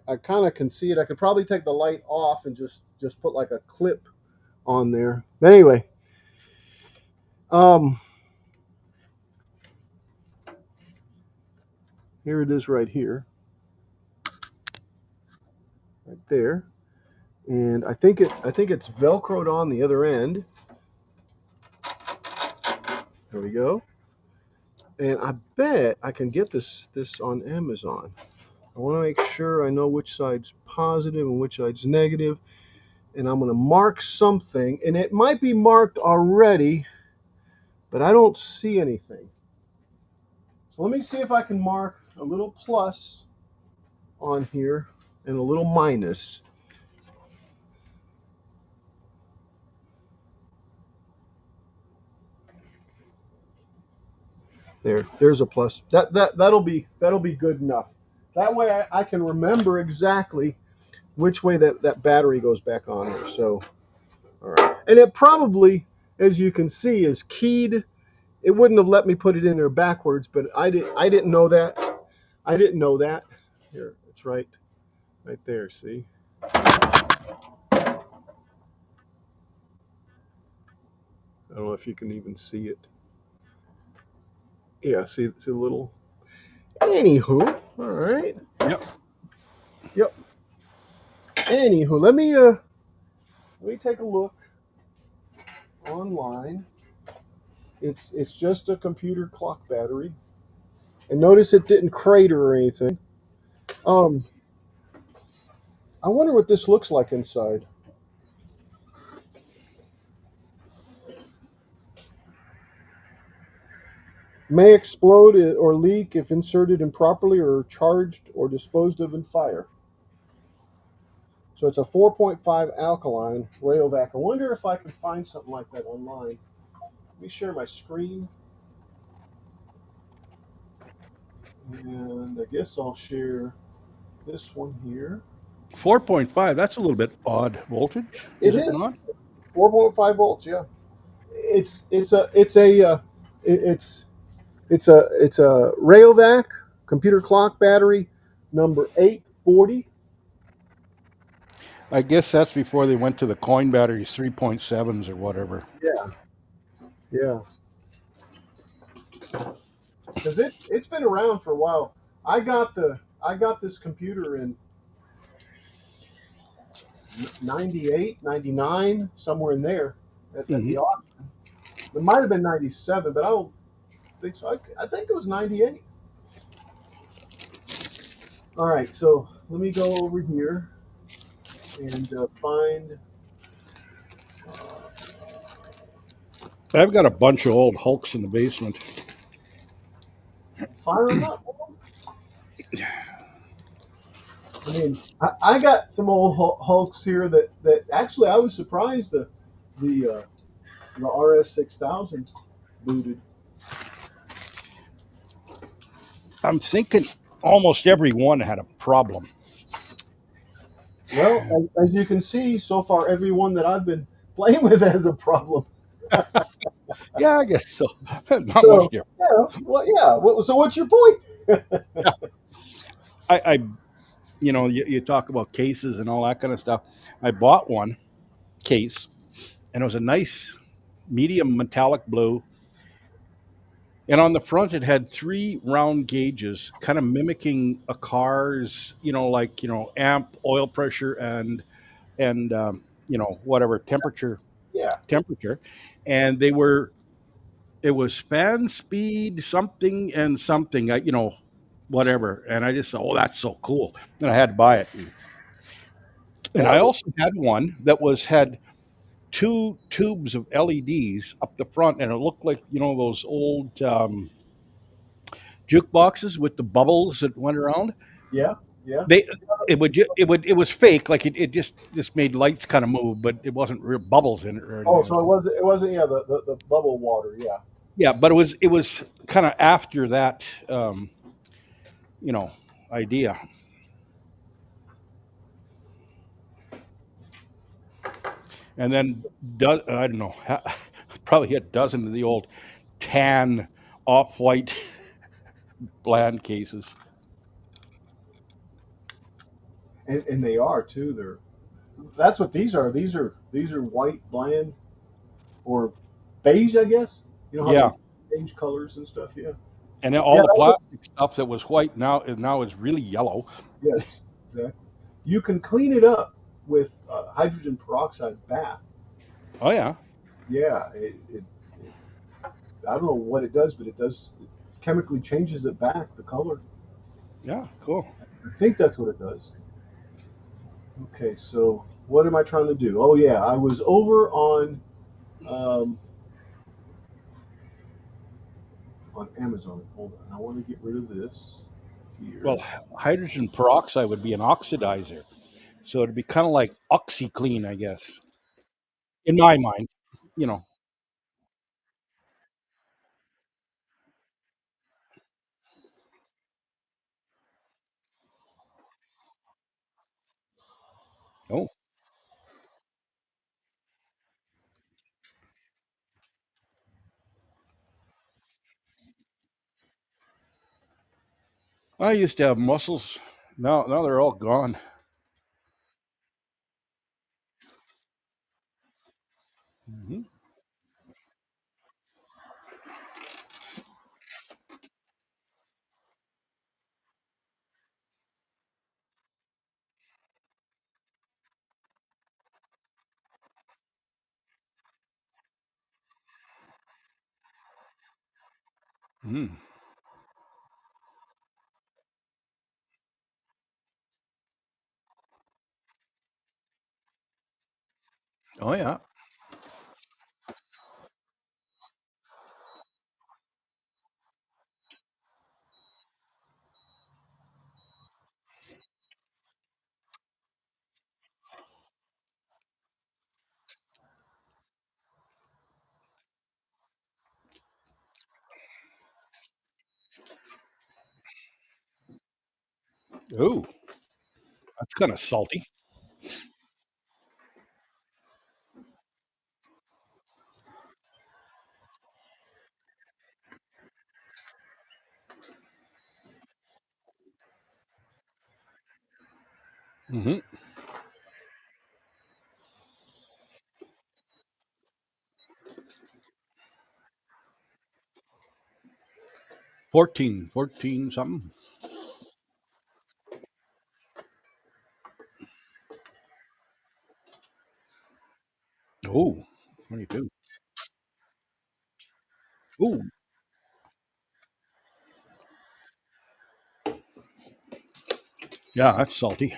I kind of can see it. I could probably take the light off and just put like a clip on there. But anyway, um, here it is right here, right there, and I think it's velcroed on the other end. There we go. And I bet I can get this on Amazon. I want to make sure I know which side's positive and which side's negative, and I'm going to mark something, and it might be marked already, but I don't see anything. So let me see if I can mark a little plus on here and a little minus. There's a plus. That'll be good enough. That way I can remember exactly which way that battery goes back on there. So, all right. And it probably, as you can see, is keyed. It wouldn't have let me put it in there backwards, but I didn't know that. I didn't know that. Here, it's right there, see? I don't know if you can even see it. Yeah, see a little. Anywho, all right. Yep. Yep. Anywho, let me take a look online. It's just a computer clock battery, and notice it didn't crater or anything. Um, I wonder what this looks like inside. May explode or leak if inserted improperly or charged or disposed of in fire. So it's a 4.5 alkaline Rayovac. I wonder if I can find something like that online. Let me share my screen. And I guess I'll share this one here. 4.5. That's a little bit odd voltage, It is it is not? 4.5 volts. Yeah, it's it's a Rayovac computer clock battery number 840. I guess that's before they went to the coin batteries, 3.7s or whatever. Yeah, yeah, because it's been around for a while. I got this computer in 98, 99, somewhere in there at Hmm. the auction. It might have been 97, but I don't think so. I think it was 98. All right, so let me go over here and find uh, I've got a bunch of old Hulks in the basement. fire them up. I mean, I got some old Hulks here that actually I was surprised the the RS 6000 booted. I'm thinking almost every one had a problem. Well, as you can see, so far every one that I've been playing with has a problem. Yeah, I guess so. Not much So different. yeah, well, yeah. So what's your point? Yeah. I you talk about cases and all that kind of stuff. I bought one case, and it was a nice medium metallic blue. And on the front, it had three round gauges, kind of mimicking a car's, like amp, oil pressure, and whatever Yeah. temperature, and they were it was fan speed something and something, whatever. And I just thought, oh, that's so cool, and I had to buy it. And I Well, also had one that had two tubes of LEDs up the front, and it looked like those old jukeboxes with the bubbles that went around. yeah, yeah. They it was fake, like it just made lights kind of move, but it wasn't real bubbles in it or Oh, anything so like that. it wasn't yeah the bubble water. Yeah. Yeah, but it was kind of after that you know idea. And then I don't know, probably a dozen of the old tan off-white bland cases. And they are too. That's what these are. These are white bland or beige, I guess. You know how Yeah, they change colors and stuff. Yeah. and then Yeah. all the plastic stuff that was white now is really yellow. Yes. Yeah. You can clean it up with hydrogen peroxide bath. Oh yeah, Yeah. I don't know what it does, but it does. It chemically changes it back the color. yeah, cool. I think that's what it does. Okay. So what am I trying to do? Oh yeah, I was over um, on Amazon. Hold on. I want to get rid of this Well, here. hydrogen peroxide would be an oxidizer, so it'd be kind of like OxyClean, I guess, in my mind. You know. Oh, I used to have muscles. Now they're all gone. Hmm. Mm. Oh yeah. Ooh, that's kind of salty. Hmm. 14 something. Oh, 22. Ooh, yeah, that's salty.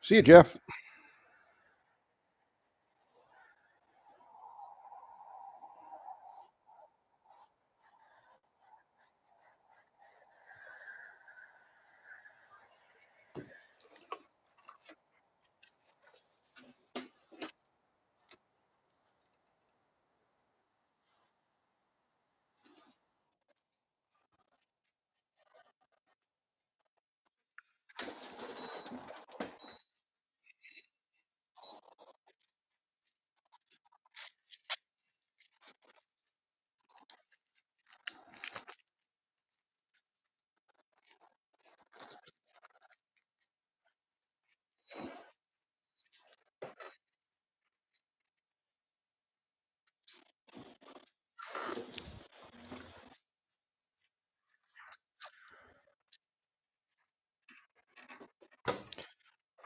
See you, Jeff.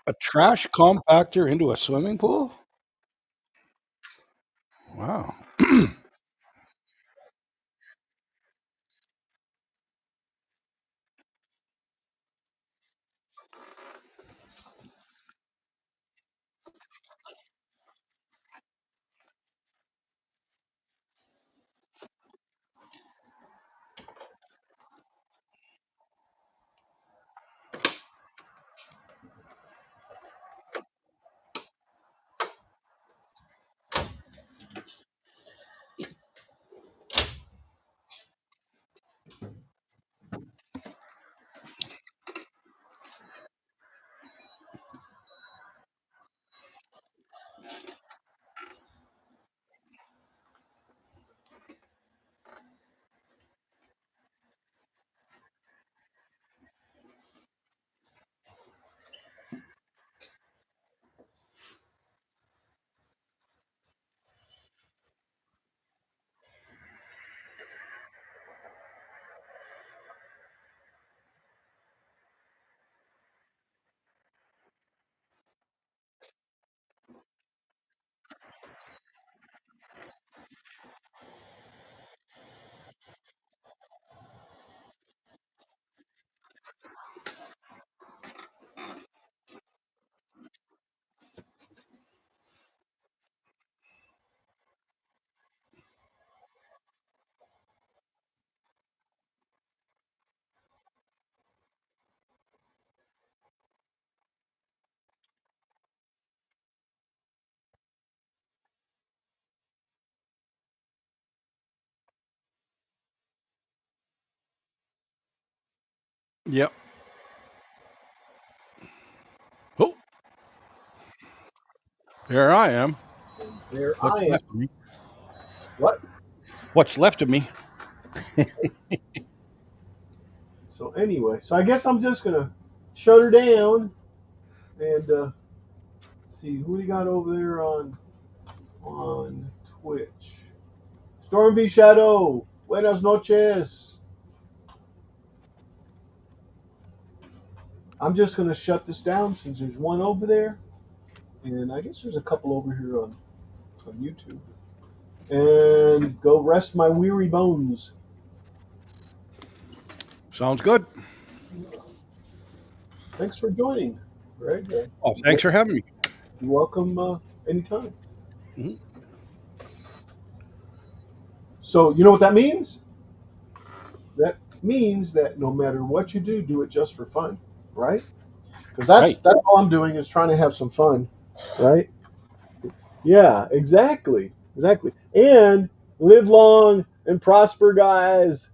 A trash compactor into a swimming pool? Wow. Yep. Oh, there I am. And there What's I am. left of me? What? What's left of me? So anyway, so I guess I'm just gonna shut her down and see who we got over there on Twitch. Storm V Shadow. Buenas noches. I'm just going to shut this down since there's one over there, and I guess there's a couple over here on YouTube, and go rest my weary bones. Sounds good. Thanks for joining, Greg. Oh, thanks for having me. You're welcome anytime. Mhm. So you know what that means? That means that no matter what you do it just for fun, right? Because that's all I'm doing is trying to have some fun, right? Yeah, exactly, and live long and prosper, guys.